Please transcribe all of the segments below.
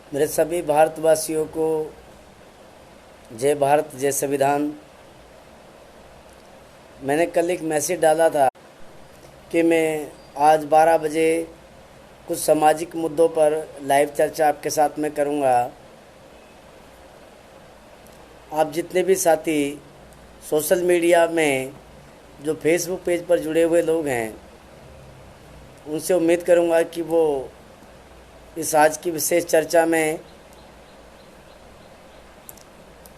मेरे सभी भारतवासियों को जय भारत जय संविधान। मैंने कल एक मैसेज डाला था कि मैं आज 12 बजे कुछ सामाजिक मुद्दों पर लाइव चर्चा आपके साथ में करूंगा। आप जितने भी साथी सोशल मीडिया में जो फेसबुक पेज पर जुड़े हुए लोग हैं, उनसे उम्मीद करूंगा कि वो इस आज की विशेष चर्चा में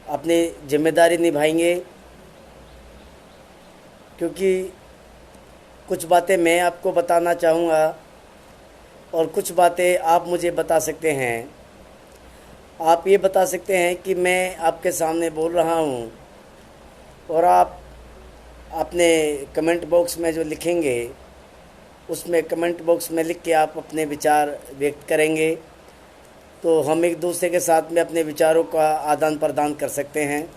अपनी जिम्मेदारी निभाएंगे, क्योंकि कुछ बातें मैं आपको बताना चाहूँगा और कुछ बातें आप मुझे बता सकते हैं। आप ये बता सकते हैं कि मैं आपके सामने बोल रहा हूँ, और आप अपने कमेंट बॉक्स में जो लिखेंगे उसमें कमेंट बॉक्स में लिख के आप अपने विचार व्यक्त करेंगे, तो हम एक दूसरे के साथ में अपने विचारों का आदान प्रदान कर सकते हैं।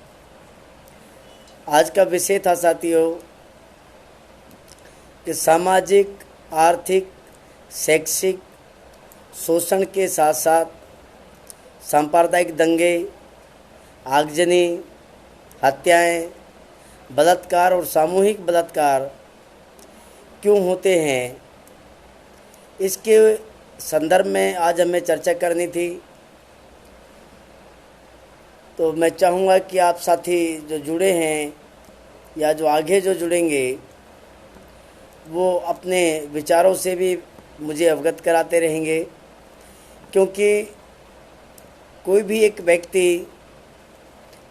आज का विषय था साथियों कि सामाजिक, आर्थिक, शैक्षिक शोषण के साथ साथ सांप्रदायिक दंगे, आगजनी, हत्याएं, बलात्कार और सामूहिक बलात्कार क्यों होते हैं, इसके संदर्भ में आज हमें चर्चा करनी थी। तो मैं चाहूँगा कि आप साथी जो जुड़े हैं या जो आगे जो जुड़ेंगे, वो अपने विचारों से भी मुझे अवगत कराते रहेंगे, क्योंकि कोई भी एक व्यक्ति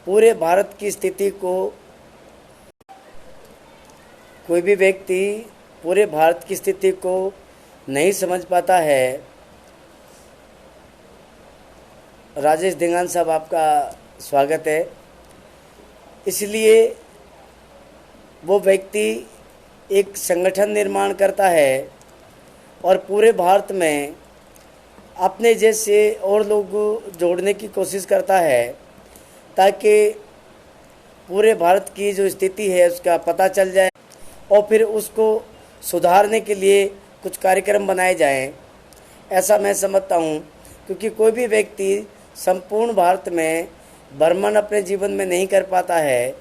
पूरे भारत की स्थिति को नहीं समझ पाता है। राजेश धिंगान साहब, आपका स्वागत है। इसलिए वो व्यक्ति एक संगठन निर्माण करता है और पूरे भारत में अपने जैसे और लोग जोड़ने की कोशिश करता है, ताकि पूरे भारत की जो स्थिति है उसका पता चल जाए और फिर उसको सुधारने के लिए कुछ कार्यक्रम बनाए जाएं। ऐसा मैं समझता हूं, क्योंकि कोई भी व्यक्ति संपूर्ण भारत में भ्रमण अपने जीवन में नहीं कर पाता है।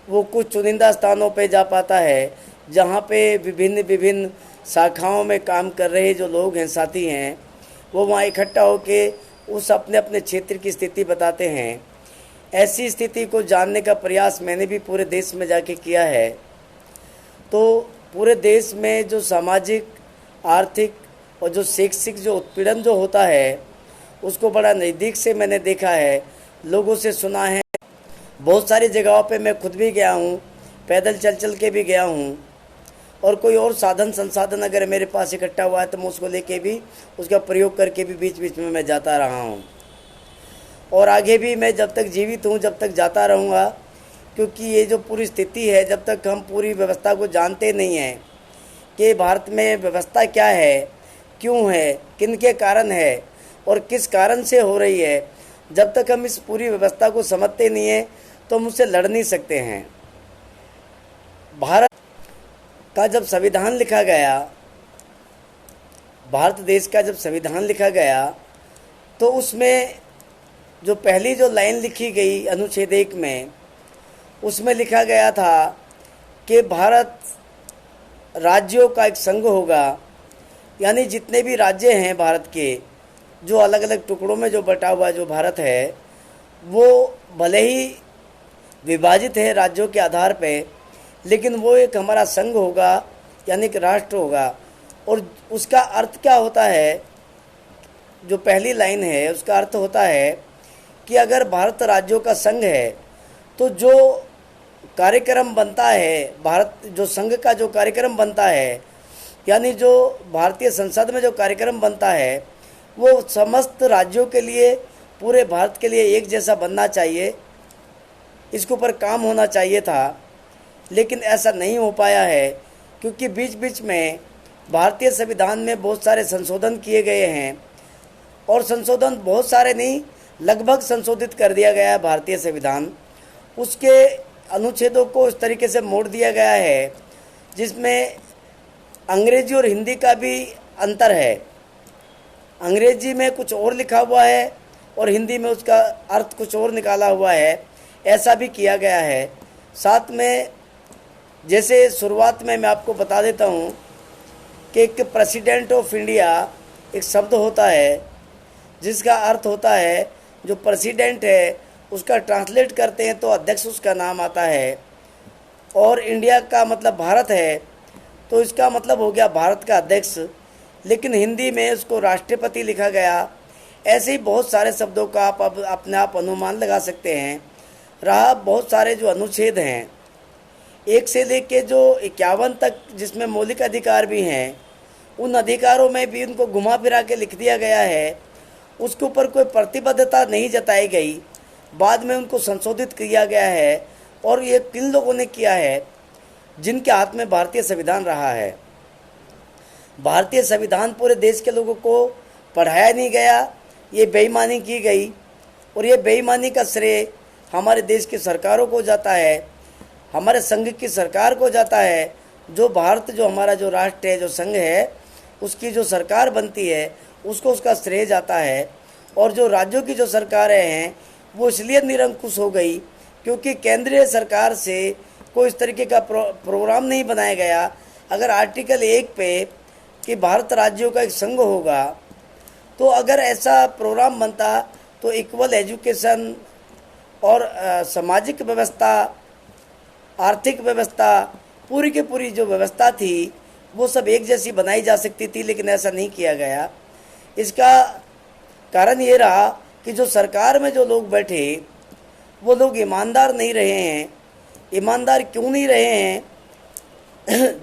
वो कुछ चुनिंदा स्थानों पे जा पाता है, जहां पे विभिन्न शाखाओं में काम कर रहे जो लोग हैं, साथी हैं, वो वहाँ इकट्ठा होके उस अपने अपने क्षेत्र की स्थिति बताते हैं। ऐसी स्थिति को जानने का प्रयास मैंने भी पूरे देश में जाके किया है। तो पूरे देश में जो सामाजिक, आर्थिक और जो शैक्षिक जो उत्पीड़न जो होता है, उसको बड़ा नज़दीक से मैंने देखा है, लोगों से सुना है। बहुत सारी जगहों पे मैं खुद भी गया हूँ, पैदल चल के भी गया हूँ, और कोई और साधन संसाधन अगर मेरे पास इकट्ठा हुआ है तो मैं उसको लेके भी, उसका प्रयोग करके भी बीच बीच में मैं जाता रहा हूँ, और आगे भी मैं जब तक जीवित हूँ जब तक जाता रहूँगा। क्योंकि ये जो पूरी स्थिति है, जब तक हम पूरी व्यवस्था को जानते नहीं हैं कि भारत में व्यवस्था क्या है, क्यों है, किन के कारण है और किस कारण से हो रही है, जब तक हम इस पूरी व्यवस्था को समझते नहीं हैं तो हम उससे लड़ नहीं सकते हैं। भारत का जब संविधान लिखा गया, भारत देश का जब संविधान लिखा गया, तो उसमें जो पहली जो लाइन लिखी गई अनुच्छेद 1 में, उसमें लिखा गया था कि भारत राज्यों का एक संघ होगा। यानी जितने भी राज्य हैं भारत के, जो अलग अलग टुकड़ों में जो बटा हुआ जो भारत है, वो भले ही विभाजित है राज्यों के आधार पे, लेकिन वो एक हमारा संघ होगा, यानी कि राष्ट्र होगा। और उसका अर्थ क्या होता है, जो पहली लाइन है उसका अर्थ होता है कि अगर भारत राज्यों का संघ है तो जो कार्यक्रम बनता है, भारत जो संघ का जो कार्यक्रम बनता है, यानी जो भारतीय संसद में जो कार्यक्रम बनता है, वो समस्त राज्यों के लिए, पूरे भारत के लिए एक जैसा बनना चाहिए। इसके ऊपर काम होना चाहिए था, लेकिन ऐसा नहीं हो पाया है, क्योंकि बीच बीच में भारतीय संविधान में बहुत सारे संशोधन किए गए हैं, और संशोधन बहुत सारे नहीं, लगभग संशोधित कर दिया गया है भारतीय संविधान। उसके अनुच्छेदों को इस तरीके से मोड़ दिया गया है जिसमें अंग्रेजी और हिंदी का भी अंतर है। अंग्रेजी में कुछ और लिखा हुआ है और हिंदी में उसका अर्थ कुछ और निकाला हुआ है, ऐसा भी किया गया है। साथ में जैसे शुरुआत में मैं आपको बता देता हूँ कि एक प्रेसिडेंट ऑफ इंडिया एक शब्द होता है जिसका अर्थ होता है, जो प्रेसिडेंट है उसका ट्रांसलेट करते हैं तो अध्यक्ष उसका नाम आता है, और इंडिया का मतलब भारत है तो इसका मतलब हो गया भारत का अध्यक्ष, लेकिन हिंदी में उसको राष्ट्रपति लिखा गया। ऐसे ही बहुत सारे शब्दों का आप अब अपने आप अनुमान लगा सकते हैं। रहा बहुत सारे जो अनुच्छेद हैं, 1 से लेके जो 51 तक जिसमें मौलिक अधिकार भी हैं, उन अधिकारों में भी उनको घुमा फिरा के लिख दिया गया है। उसके ऊपर कोई प्रतिबद्धता नहीं जताई गई, बाद में उनको संशोधित किया गया है। और ये किन लोगों ने किया है? जिनके हाथ में भारतीय संविधान रहा है। भारतीय संविधान पूरे देश के लोगों को पढ़ाया नहीं गया, ये बेईमानी की गई, और ये बेईमानी का श्रेय हमारे देश की सरकारों को जाता है, हमारे संघ की सरकार को जाता है। जो भारत, जो हमारा जो राष्ट्र है, जो संघ है, उसकी जो सरकार बनती है उसको उसका श्रेय जाता है। और जो राज्यों की जो सरकारें हैं वो इसलिए निरंकुश हो गई क्योंकि केंद्रीय सरकार से कोई इस तरीके का प्रोग्राम नहीं बनाया गया। अगर आर्टिकल 1 पे कि भारत राज्यों का एक संघ होगा, तो अगर ऐसा प्रोग्राम बनता तो इक्वल एजुकेशन और सामाजिक व्यवस्था, आर्थिक व्यवस्था, पूरी की पूरी जो व्यवस्था थी वो सब एक जैसी बनाई जा सकती थी, लेकिन ऐसा नहीं किया गया। इसका कारण ये रहा कि जो सरकार में जो लोग बैठे वो लोग ईमानदार नहीं रहे हैं। ईमानदार क्यों नहीं रहे हैं?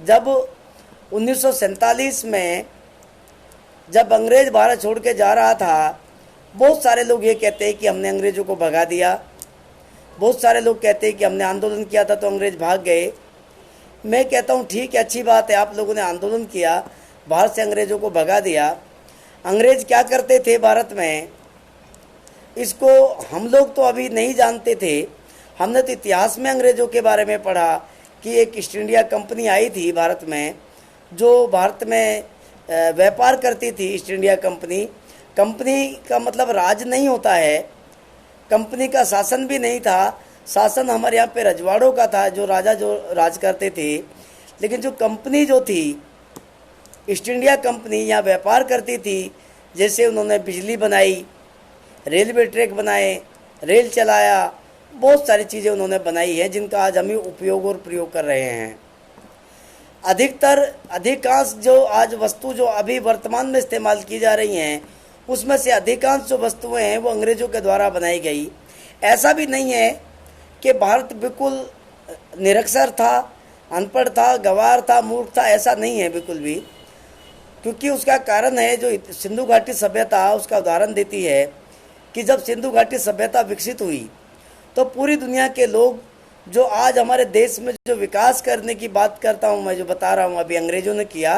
जब 1947 में जब अंग्रेज भारत छोड़ के जा रहा था, बहुत सारे लोग ये कहते हैं कि हमने अंग्रेज़ों को भगा दिया। बहुत सारे लोग कहते हैं कि हमने आंदोलन किया था तो अंग्रेज भाग गए। मैं कहता हूँ ठीक है, अच्छी बात है, आप लोगों ने आंदोलन किया, भारत से अंग्रेज़ों को भगा दिया। अंग्रेज़ क्या करते थे भारत में, इसको हम लोग तो अभी नहीं जानते थे। हमने तो इतिहास में अंग्रेज़ों के बारे में पढ़ा कि एक ईस्ट इंडिया कंपनी आई थी भारत में, जो भारत में व्यापार करती थी। ईस्ट इंडिया कंपनी, कंपनी का मतलब राज नहीं होता है, कंपनी का शासन भी नहीं था। शासन हमारे यहाँ पे रजवाड़ों का था, जो राजा जो राज करते थे। लेकिन जो कंपनी जो थी ईस्ट इंडिया कंपनी, यहाँ व्यापार करती थी। जैसे उन्होंने बिजली बनाई, रेलवे ट्रैक बनाए, रेल चलाया, बहुत सारी चीज़ें उन्होंने बनाई हैं जिनका आज हम उपयोग और प्रयोग कर रहे हैं। अधिकांश जो आज वस्तु जो अभी वर्तमान में इस्तेमाल की जा रही हैं, उसमें से अधिकांश जो वस्तुएं हैं वो अंग्रेज़ों के द्वारा बनाई गई। ऐसा भी नहीं है कि भारत बिल्कुल निरक्षर था, अनपढ़ था, गंवार था, मूर्ख था, ऐसा नहीं है बिल्कुल भी। क्योंकि उसका कारण है जो सिंधु घाटी सभ्यता उसका उदाहरण देती है कि जब सिंधु घाटी सभ्यता विकसित हुई तो पूरी दुनिया के लोग, जो आज हमारे देश में जो विकास करने की बात करता हूँ मैं, जो बता रहा हूँ अभी अंग्रेज़ों ने किया,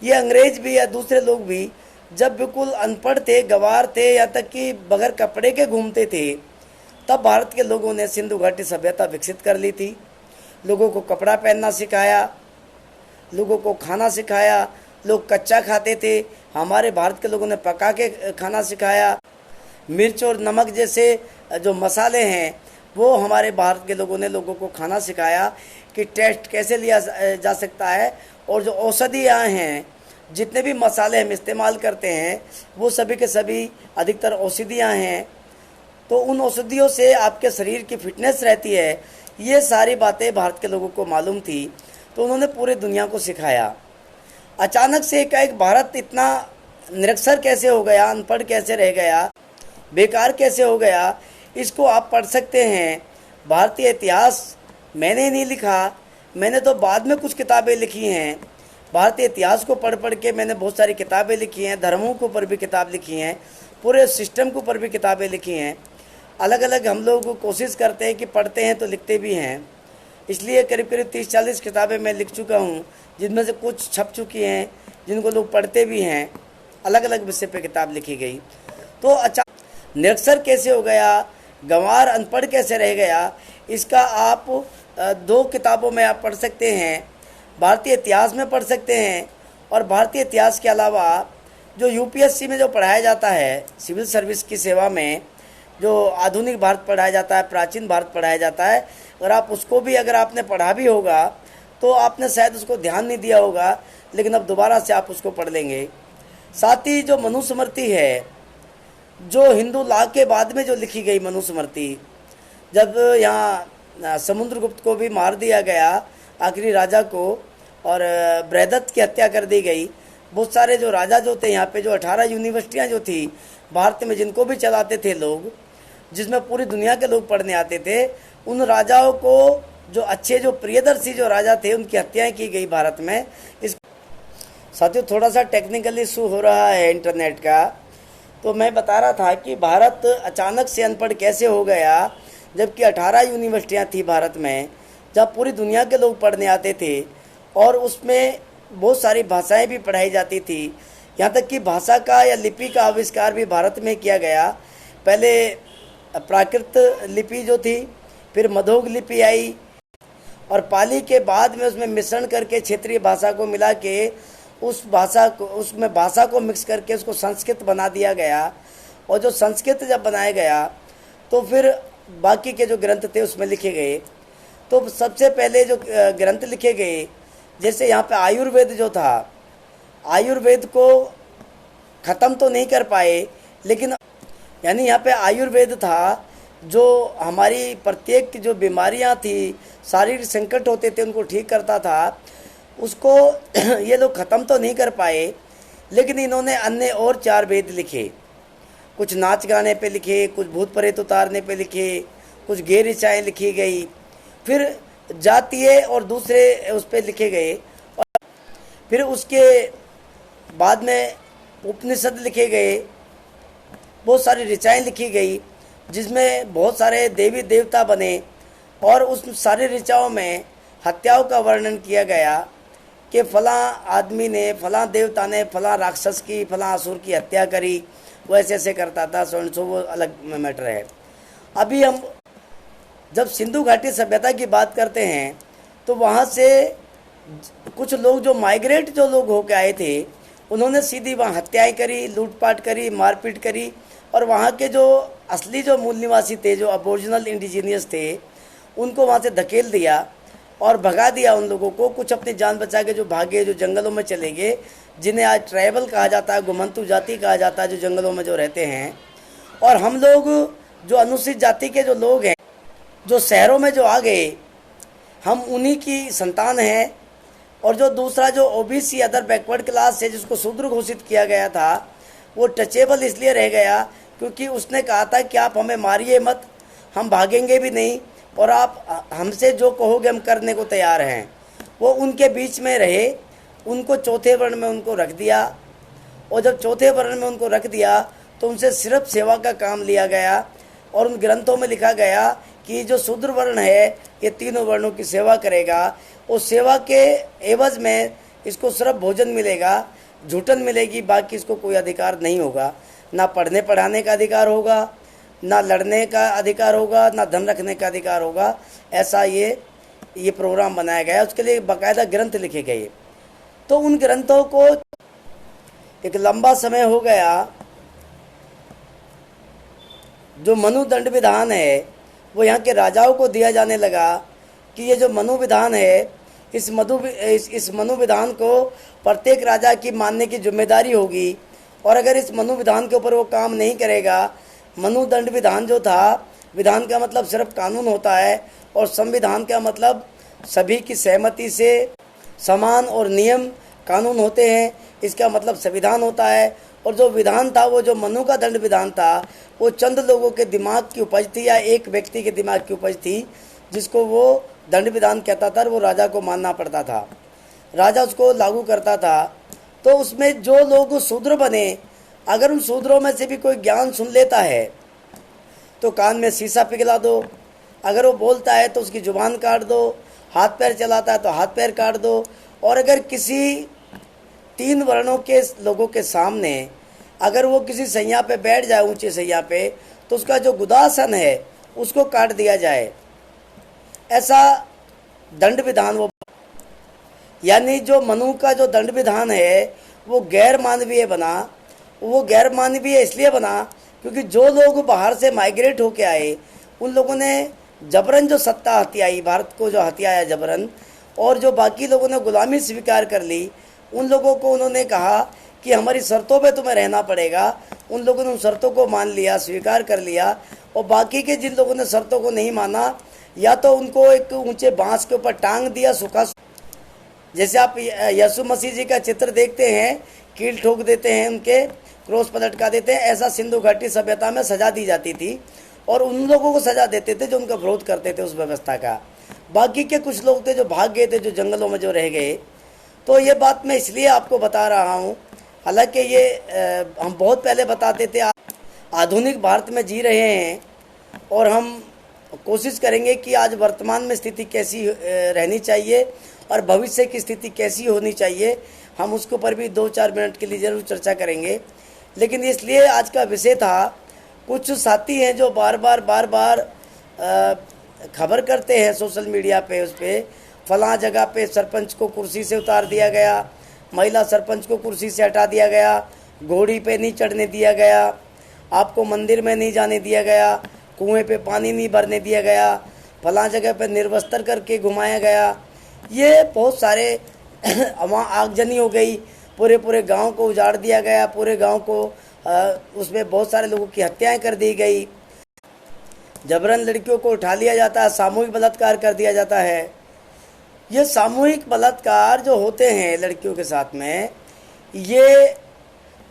ये अंग्रेज भी या दूसरे लोग भी जब बिल्कुल अनपढ़ थे, गंवार थे, यहाँ तक कि बगैर कपड़े के घूमते थे, तब भारत के लोगों ने सिंधु घाटी सभ्यता विकसित कर ली थी। लोगों को कपड़ा पहनना सिखाया, लोगों को खाना सिखाया। लोग कच्चा खाते थे, हमारे भारत के लोगों ने पका के खाना सिखाया। मिर्च और नमक जैसे जो मसाले हैं वो हमारे भारत के लोगों ने लोगों को खाना सिखाया कि टेस्ट कैसे लिया जा सकता है। और जो औषधियाँ हैं, जितने भी मसाले हम इस्तेमाल करते हैं वो सभी के सभी अधिकतर औषधियाँ हैं। तो उन औषधियों से आपके शरीर की फिटनेस रहती है। ये सारी बातें भारत के लोगों को मालूम थी, तो उन्होंने पूरे दुनिया को सिखाया। अचानक से एकाएक भारत इतना निरक्षर कैसे हो गया, अनपढ़ कैसे रह गया, बेकार कैसे हो गया, इसको आप पढ़ सकते हैं। भारतीय इतिहास मैंने नहीं लिखा, मैंने तो बाद में कुछ किताबें लिखी हैं। भारतीय इतिहास को पढ़ पढ़ के मैंने बहुत सारी किताबें लिखी हैं, धर्मों के ऊपर भी किताब लिखी हैं, पूरे सिस्टम के ऊपर भी किताबें लिखी हैं। अलग अलग हम लोग कोशिश करते हैं कि पढ़ते हैं तो लिखते भी हैं। इसलिए करीब करीब 30-40 किताबें मैं लिख चुका हूँ, जिनमें से कुछ छप चुकी हैं, जिनको लोग पढ़ते भी हैं। अलग अलग विषय पे किताब लिखी गई। तो अच्छा, निरक्षर कैसे हो गया, गंवार अनपढ़ कैसे रह गया, इसका आप 2 किताबों में आप पढ़ सकते हैं। भारतीय इतिहास में पढ़ सकते हैं, और भारतीय इतिहास के अलावा जो यूपीएससी में जो पढ़ाया जाता है सिविल सर्विस की सेवा में, जो आधुनिक भारत पढ़ाया जाता है, प्राचीन भारत पढ़ाया जाता है, अगर आप उसको भी अगर आपने पढ़ा भी होगा तो आपने शायद उसको ध्यान नहीं दिया होगा, लेकिन अब दोबारा से आप उसको पढ़ लेंगे। साथ ही जो मनुस्मृति है, जो हिंदू लॉ के बाद में जो लिखी गई मनुस्मृति, जब यहाँ समुद्रगुप्त को भी मार दिया गया, आखिरी राजा को, और बृहदत्त की हत्या कर दी गई, बहुत सारे जो राजा जो थे यहाँ पे, जो 18 यूनिवर्सिटियाँ जो थी भारत में, जिनको भी चलाते थे लोग, जिसमें पूरी दुनिया के लोग पढ़ने आते थे, उन राजाओं को, जो अच्छे जो प्रियदर्शी जो राजा थे, उनकी हत्याएं की गई भारत में। इस साथियों थोड़ा सा टेक्निकल इशू हो रहा है इंटरनेट का, तो मैं बता रहा था कि भारत अचानक से अनपढ़ कैसे हो गया, जबकि 18 यूनिवर्सिटियाँ थी भारत में, जहाँ पूरी दुनिया के लोग पढ़ने आते थे, और उसमें बहुत सारी भाषाएं भी पढ़ाई जाती थी। यहाँ तक कि भाषा का या लिपि का आविष्कार भी भारत में किया गया। पहले प्राकृत लिपि जो थी, फिर मधोग लिपि आई, और पाली के बाद में उसमें मिश्रण करके क्षेत्रीय भाषा को मिला के उस भाषा को, उसमें भाषा को मिक्स करके उसको संस्कृत बना दिया गया। और जो संस्कृत जब बनाया गया तो फिर बाकी के जो ग्रंथ थे उसमें लिखे गए। तो सबसे पहले जो ग्रंथ लिखे गए, जैसे यहाँ पे आयुर्वेद जो था, आयुर्वेद को ख़त्म तो नहीं कर पाए, लेकिन यानी यहाँ पे आयुर्वेद था जो हमारी प्रत्येक जो बीमारियाँ थी, शारीरिक संकट होते थे, उनको ठीक करता था, उसको ये लोग ख़त्म तो नहीं कर पाए, लेकिन इन्होंने अन्य और 4 वेद लिखे। कुछ नाच गाने पे लिखे, कुछ भूत प्रेत उतारने पे लिखे, कुछ गैर ऋचाएँ लिखी गई, फिर जातीय और दूसरे उस पर लिखे गए, और फिर उसके बाद में उपनिषद लिखे गए, बहुत सारी ऋचाएँ लिखी गई, जिसमें बहुत सारे देवी देवता बने, और उस सारी ऋचाओं में हत्याओं का वर्णन किया गया कि फलां आदमी ने, फलां देवता ने फलां राक्षस की, फलां असुर की हत्या करी, वो ऐसे ऐसे करता था, सो वो अलग मैटर है। अभी हम जब सिंधु घाटी सभ्यता की बात करते हैं तो वहाँ से कुछ लोग जो माइग्रेट जो लोग होके आए थे, उन्होंने सीधी वहाँ हत्याएं करी, लूटपाट करी, मारपीट करी, और वहाँ के जो असली जो मूल निवासी थे, जो अबोरिजिनल इंडिजीनियस थे, उनको वहाँ से धकेल दिया और भगा दिया उन लोगों को। कुछ अपनी जान बचा के जो भागे, जो जंगलों में चले गए, जिन्हें आज ट्राइबल कहा जाता है, गुमंतु जाति कहा जाता है, जो जंगलों में जो रहते हैं। और हम लोग जो अनुसूचित जाति के जो लोग हैं, जो शहरों में जो आ गए, हम उन्हीं की संतान हैं। और जो दूसरा जो ओबीसी अदर बैकवर्ड क्लास है, जिसको शूद्र घोषित किया गया था, वो टचेबल इसलिए रह गया क्योंकि उसने कहा था कि आप हमें मारिए मत, हम भागेंगे भी नहीं, और आप हमसे जो कहोगे हम करने को तैयार हैं। वो उनके बीच में रहे, उनको चौथे वर्ण में उनको रख दिया, और जब चौथे वर्ण में उनको रख दिया तो उनसे सिर्फ सेवा का काम लिया गया। और उन ग्रंथों में लिखा गया कि जो शूद्र वर्ण है ये तीनों वर्णों की सेवा करेगा, उस सेवा के एवज में इसको सिर्फ भोजन मिलेगा, झूठन मिलेगी, बाकी इसको कोई अधिकार नहीं होगा। ना पढ़ने पढ़ाने का अधिकार होगा, ना लड़ने का अधिकार होगा, ना धन रखने का अधिकार होगा। ऐसा ये प्रोग्राम बनाया गया, उसके लिए बाकायदा ग्रंथ लिखे गए। तो उन ग्रंथों को एक लंबा समय हो गया। जो मनु दंड विधान है वो यहाँ के राजाओं को दिया जाने लगा कि ये जो मनु विधान है, इस मनु विधान को प्रत्येक राजा की मानने की जिम्मेदारी होगी, और अगर इस मनु विधान के ऊपर वो काम नहीं करेगा, मनु दंड विधान जो था, विधान का मतलब सिर्फ कानून होता है, और संविधान का मतलब सभी की सहमति से समान और नियम कानून होते हैं, इसका मतलब संविधान होता है। और जो विधान था, वो जो मनु का दंड विधान था, वो चंद लोगों के दिमाग की उपज थी, या एक व्यक्ति के दिमाग की उपज थी, जिसको वो दंड विधान कहता था, और वो राजा को मानना पड़ता था, राजा उसको लागू करता था। तो उसमें जो लोग शूद्र बने, अगर उन शूद्रों में से भी कोई ज्ञान सुन लेता है तो कान में शीशा पिघला दो, अगर वो बोलता है तो उसकी जुबान काट दो, हाथ पैर चलाता है तो हाथ पैर काट दो, और अगर किसी 3 वर्णों के लोगों के सामने अगर वो किसी सैया पे बैठ जाए, ऊंचे सैया पे, तो उसका जो गुदासन है उसको काट दिया जाए। ऐसा दंड विधान वो, यानी जो मनु का जो दंड विधान है वो गैर मानवीय बना, वो गैर मानवीय इसलिए बना क्योंकि जो लोग बाहर से माइग्रेट होके आए उन लोगों ने जबरन जो सत्ता हथियाई, भारत को जो हथियाया जबरन, और जो बाकी लोगों ने गुलामी स्वीकार कर ली, उन लोगों को उन्होंने कहा कि हमारी शर्तों पे तुम्हें रहना पड़ेगा। उन लोगों ने उन शर्तों को मान लिया, स्वीकार कर लिया, और बाकी के जिन लोगों ने शर्तों को नहीं माना या तो उनको एक ऊंचे बांस के ऊपर टांग दिया सूखा। जैसे आप यीशु मसीह जी का चित्र देखते हैं, कील ठोक देते हैं, उनके क्रॉस पर लटका देते हैं, ऐसा सिंधु घाटी सभ्यता में सजा दी जाती थी और उन लोगों को सजा देते थे जो उनका विरोध करते थे उस व्यवस्था का। बाकी के कुछ लोग थे जो भाग गए थे, जो जंगलों में जो रह गए। तो ये बात मैं इसलिए आपको बता रहा हूँ, हालांकि ये हम बहुत पहले बताते थे। आधुनिक भारत में जी रहे हैं और हम कोशिश करेंगे कि आज वर्तमान में स्थिति कैसी रहनी चाहिए और भविष्य की स्थिति कैसी होनी चाहिए, हम उसके ऊपर भी 2-4 मिनट के लिए ज़रूर चर्चा करेंगे। लेकिन इसलिए आज का विषय था, कुछ साथी हैं जो बार बार खबर करते हैं सोशल मीडिया पे, उस पर फलां जगह पे सरपंच को कुर्सी से उतार दिया गया, महिला सरपंच को कुर्सी से हटा दिया गया, घोड़ी पे नहीं चढ़ने दिया गया, आपको मंदिर में नहीं जाने दिया गया, कुएं पे पानी नहीं भरने दिया गया, फलां जगह पे निर्वस्त्र करके घुमाया गया। ये बहुत सारे वहाँ आगजनी हो गई, पूरे गांव को उजाड़ दिया गया, पूरे गांव को उसमें बहुत सारे लोगों की हत्याएं कर दी गई, जबरन लड़कियों को उठा लिया जाता है, सामूहिक बलात्कार कर दिया जाता है। ये सामूहिक बलात्कार जो होते हैं लड़कियों के साथ में, ये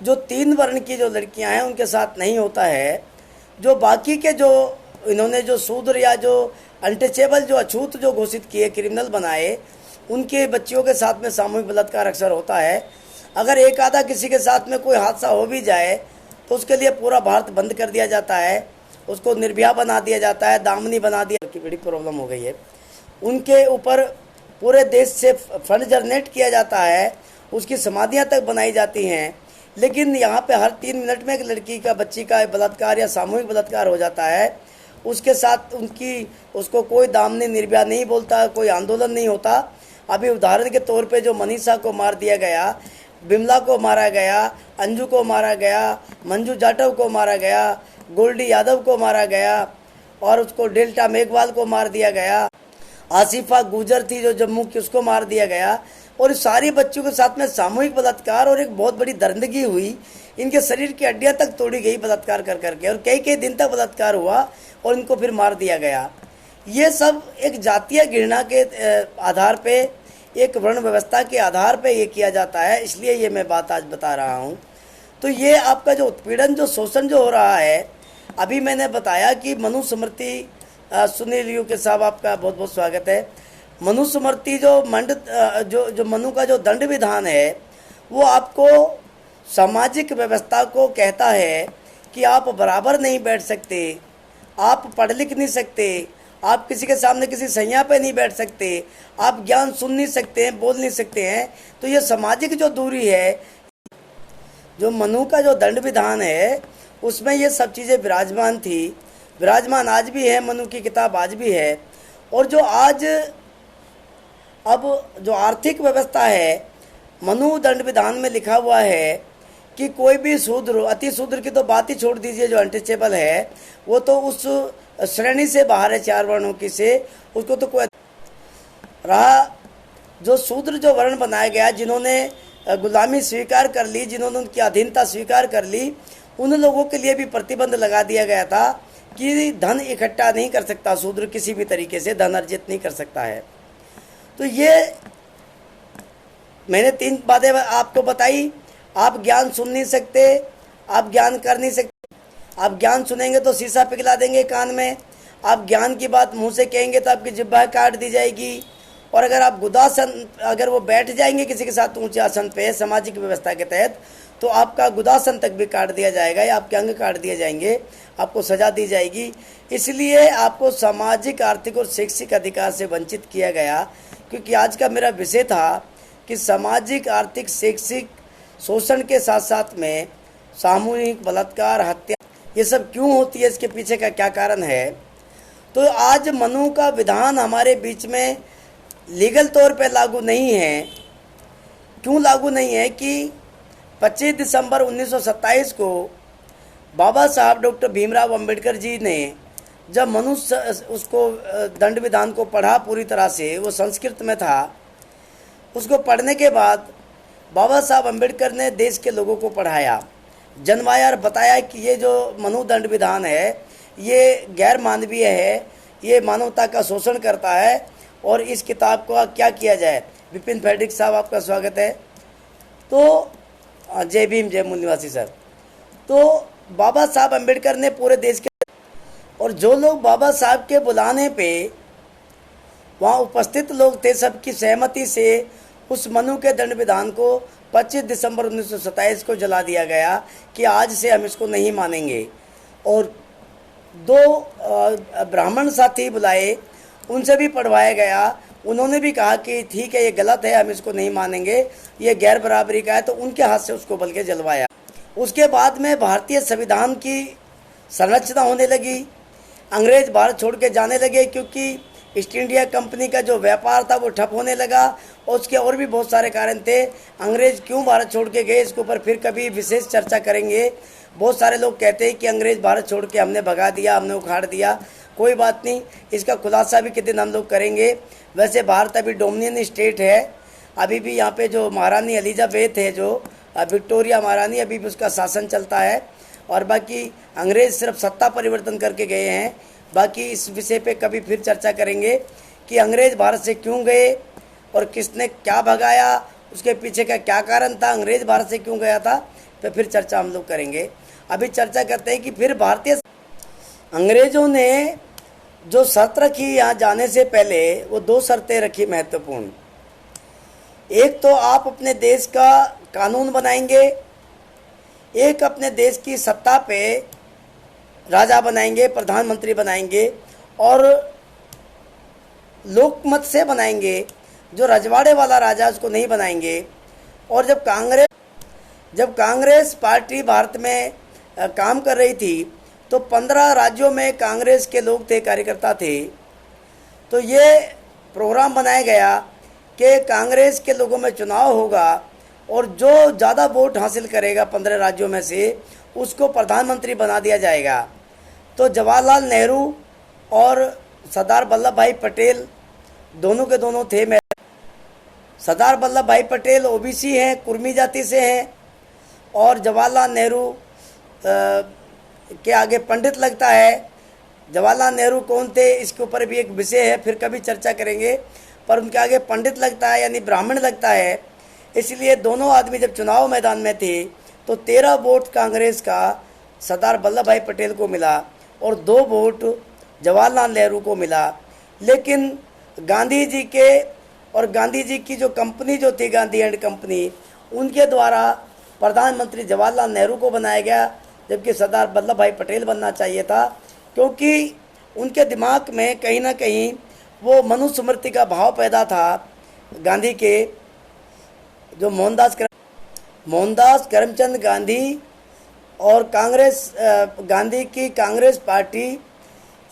जो 3 वर्ण की जो लड़कियां हैं उनके साथ नहीं होता है। जो बाकी के जो इन्होंने जो शूद्र या जो अनटचेबल, जो अछूत जो घोषित किए, क्रिमिनल बनाए, उनके बच्चियों के साथ में सामूहिक बलात्कार अक्सर होता है। अगर एक आधा किसी के साथ में कोई हादसा हो भी जाए तो उसके लिए पूरा भारत बंद कर दिया जाता है, उसको निर्भया बना दिया जाता है, दामनी बना दिया की बड़ी प्रॉब्लम हो गई है। उनके ऊपर पूरे देश से फंड जनरेट किया जाता है, उसकी समाधियाँ तक बनाई जाती हैं। लेकिन यहाँ पे हर 3 मिनट में एक लड़की का, बच्ची का बलात्कार या सामूहिक बलात्कार हो जाता है। उसके साथ उसको कोई दामनी निर्भया नहीं बोलता, कोई आंदोलन नहीं होता। अभी उदाहरण के तौर पे जो मनीषा को मार दिया गया, बिमला को मारा गया, अंजू को मारा गया, मंजू जाटव को मारा गया, गोल्डी यादव को मारा गया और उसको डेल्टा मेघवाल को मार दिया गया, आसिफा गुजर थी जो जम्मू की, उसको मार दिया गया। और इस सारी बच्चों के साथ में सामूहिक बलात्कार और एक बहुत बड़ी दरिंदगी हुई। इनके शरीर की हड्डियां तक तोड़ी गई बलात्कार कर करके, और कई दिन तक बलात्कार हुआ और इनको फिर मार दिया गया। ये सब एक जातीय घृणा के आधार पे, एक वर्ण व्यवस्था के आधार पे ये किया जाता है। इसलिए ये मैं बात आज बता रहा हूँ। तो ये आपका जो उत्पीड़न, जो शोषण जो हो रहा है, अभी मैंने बताया कि मनुस्मृति, सुनील यू के साहब आपका बहुत बहुत स्वागत है। मनुस्मृति जो मनु का जो दंड विधान है, वो आपको सामाजिक व्यवस्था को कहता है कि आप बराबर नहीं बैठ सकते, आप पढ़ लिख नहीं सकते, आप किसी के सामने किसी सैया पे नहीं बैठ सकते, आप ज्ञान सुन नहीं सकते हैं, बोल नहीं सकते हैं। तो ये सामाजिक जो दूरी है, जो मनु का जो दंड विधान है, उसमें ये सब चीज़ें विराजमान थी, विराजमान आज भी है, मनु की किताब आज भी है। और जो आज अब जो आर्थिक व्यवस्था है, मनु दंड विधान में लिखा हुआ है कि कोई भी शूद्र, अति शूद्र की तो बात ही छोड़ दीजिए, जो अनटचेबल है वो तो उस श्रेणी से बाहर है, 4 वर्णों की से, उसको तो कोई रहा। जो शूद्र जो वर्ण बनाया गया, जिन्होंने गुलामी स्वीकार कर ली, जिन्होंने उनकी अधीनता स्वीकार कर ली, उन लोगों के लिए भी प्रतिबंध लगा दिया गया था कि धन इकट्ठा नहीं कर सकता शूद्र, किसी भी तरीके से धन अर्जित नहीं कर सकता है। तो ये मैंने 3 बातें आपको बताई। आप ज्ञान सुन नहीं सकते, आप ज्ञान कर नहीं सकते। आप ज्ञान सुनेंगे तो शीशा पिघला देंगे कान में, आप ज्ञान की बात मुंह से कहेंगे तो आपकी जिह्वा काट दी जाएगी। और अगर आप गुदासन, अगर वो बैठ जाएंगे किसी के साथ ऊंचे आसन पे सामाजिक व्यवस्था के तहत, तो आपका गुदासन तक भी काट दिया जाएगा या आपके अंग काट दिए जाएंगे, आपको सजा दी जाएगी। इसलिए आपको सामाजिक, आर्थिक और शैक्षिक अधिकार से वंचित किया गया। क्योंकि आज का मेरा विषय था कि सामाजिक, आर्थिक, शैक्षिक शोषण के साथ साथ में सामूहिक बलात्कार, हत्या, ये सब क्यों होती है, इसके पीछे का क्या कारण है। तो आज मनु का विधान हमारे बीच में लीगल तौर पे लागू नहीं है। क्यों लागू नहीं है कि 25 दिसंबर 1927 को बाबा साहब डॉक्टर भीमराव अंबेडकर जी ने जब मनुष्य उसको दंड विधान को पढ़ा पूरी तरह से, वो संस्कृत में था, उसको पढ़ने के बाद बाबा साहब अंबेडकर ने देश के लोगों को पढ़ाया, जनवाया और बताया कि ये जो मनु दंड विधान है ये गैर मानवीय है, ये मानवता का शोषण करता है और इस किताब को क्या किया जाए। विपिन फेड्रिक साहब आपका स्वागत है। तो जय भीम, जय मूल निवासी सर। तो बाबा साहब अंबेडकर ने पूरे देश के और जो लोग बाबा साहब के बुलाने पे वहाँ उपस्थित लोग थे, सबकी सहमति से उस मनु के दंड विधान को 25 दिसंबर 1927 को जला दिया गया कि आज से हम इसको नहीं मानेंगे। और 2 ब्राह्मण साथी बुलाए, उनसे भी पढ़वाया गया, उन्होंने भी कहा कि ठीक है ये गलत है, हम इसको नहीं मानेंगे, ये गैर बराबरी का है, तो उनके हाथ से उसको बल्कि जलवाया। उसके बाद में भारतीय संविधान की संरचना होने लगी, अंग्रेज भारत छोड़ के जाने लगे क्योंकि ईस्ट इंडिया कंपनी का जो व्यापार था वो ठप होने लगा और उसके और भी बहुत सारे कारण थे। अंग्रेज क्यों भारत छोड़ के गए, इसके ऊपर फिर कभी विशेष चर्चा करेंगे। बहुत सारे लोग कहते हैं कि अंग्रेज भारत छोड़ के हमने भगा दिया, हमने उखाड़ दिया, कोई बात नहीं, इसका खुलासा भी कितने दिन हम लोग करेंगे। वैसे भारत अभी डोमिनियन स्टेट है, अभी भी यहाँ पे जो महारानी एलिजाबेथ है, जो विक्टोरिया महारानी, अभी भी उसका शासन चलता है और बाकी अंग्रेज सिर्फ सत्ता परिवर्तन करके गए हैं। बाकी इस विषय पे कभी फिर चर्चा करेंगे कि अंग्रेज भारत से क्यों गए और किसने क्या भगाया, उसके पीछे का क्या कारण था, अंग्रेज भारत से क्यों गया था, तो फिर चर्चा हम लोग करेंगे। अभी चर्चा करते हैं कि फिर भारतीय अंग्रेजों ने जो शर्त रखी यहाँ जाने से पहले, वो 2 शर्तें रखी महत्वपूर्ण। एक तो आप अपने देश का कानून बनाएंगे, एक अपने देश की सत्ता पे राजा बनाएंगे, प्रधानमंत्री बनाएंगे और लोकमत से बनाएंगे, जो रजवाड़े वाला राजा उसको नहीं बनाएंगे। और जब कांग्रेस पार्टी भारत में काम कर रही थी तो 15 राज्यों में कांग्रेस के लोग थे, कार्यकर्ता थे। तो ये प्रोग्राम बनाया गया कि कांग्रेस के लोगों में चुनाव होगा और जो ज़्यादा वोट हासिल करेगा 15 राज्यों में से उसको प्रधानमंत्री बना दिया जाएगा। तो जवाहरलाल नेहरू और सरदार वल्लभ भाई पटेल दोनों के दोनों थे। सरदार वल्लभ भाई पटेल ओबीसी हैं, कुर्मी जाति से हैं और जवाहरलाल नेहरू के आगे पंडित लगता है। जवाहरलाल नेहरू कौन थे, इसके ऊपर भी एक विषय है, फिर कभी चर्चा करेंगे, पर उनके आगे पंडित लगता है यानी ब्राह्मण लगता है। इसलिए दोनों आदमी जब चुनाव मैदान में थे तो 13 वोट कांग्रेस का सरदार वल्लभ भाई पटेल को मिला और 2 वोट जवाहरलाल नेहरू को मिला। लेकिन गांधी जी के और गांधी जी की जो कंपनी जो थी, गांधी एंड कंपनी, उनके द्वारा प्रधानमंत्री जवाहरलाल नेहरू को बनाया गया, जबकि सरदार वल्लभ भाई पटेल बनना चाहिए था, क्योंकि उनके दिमाग में कहीं ना कहीं वो मनुस्मृति का भाव पैदा था। गांधी के जो मोहनदास करमचंद गांधी और गांधी की कांग्रेस पार्टी,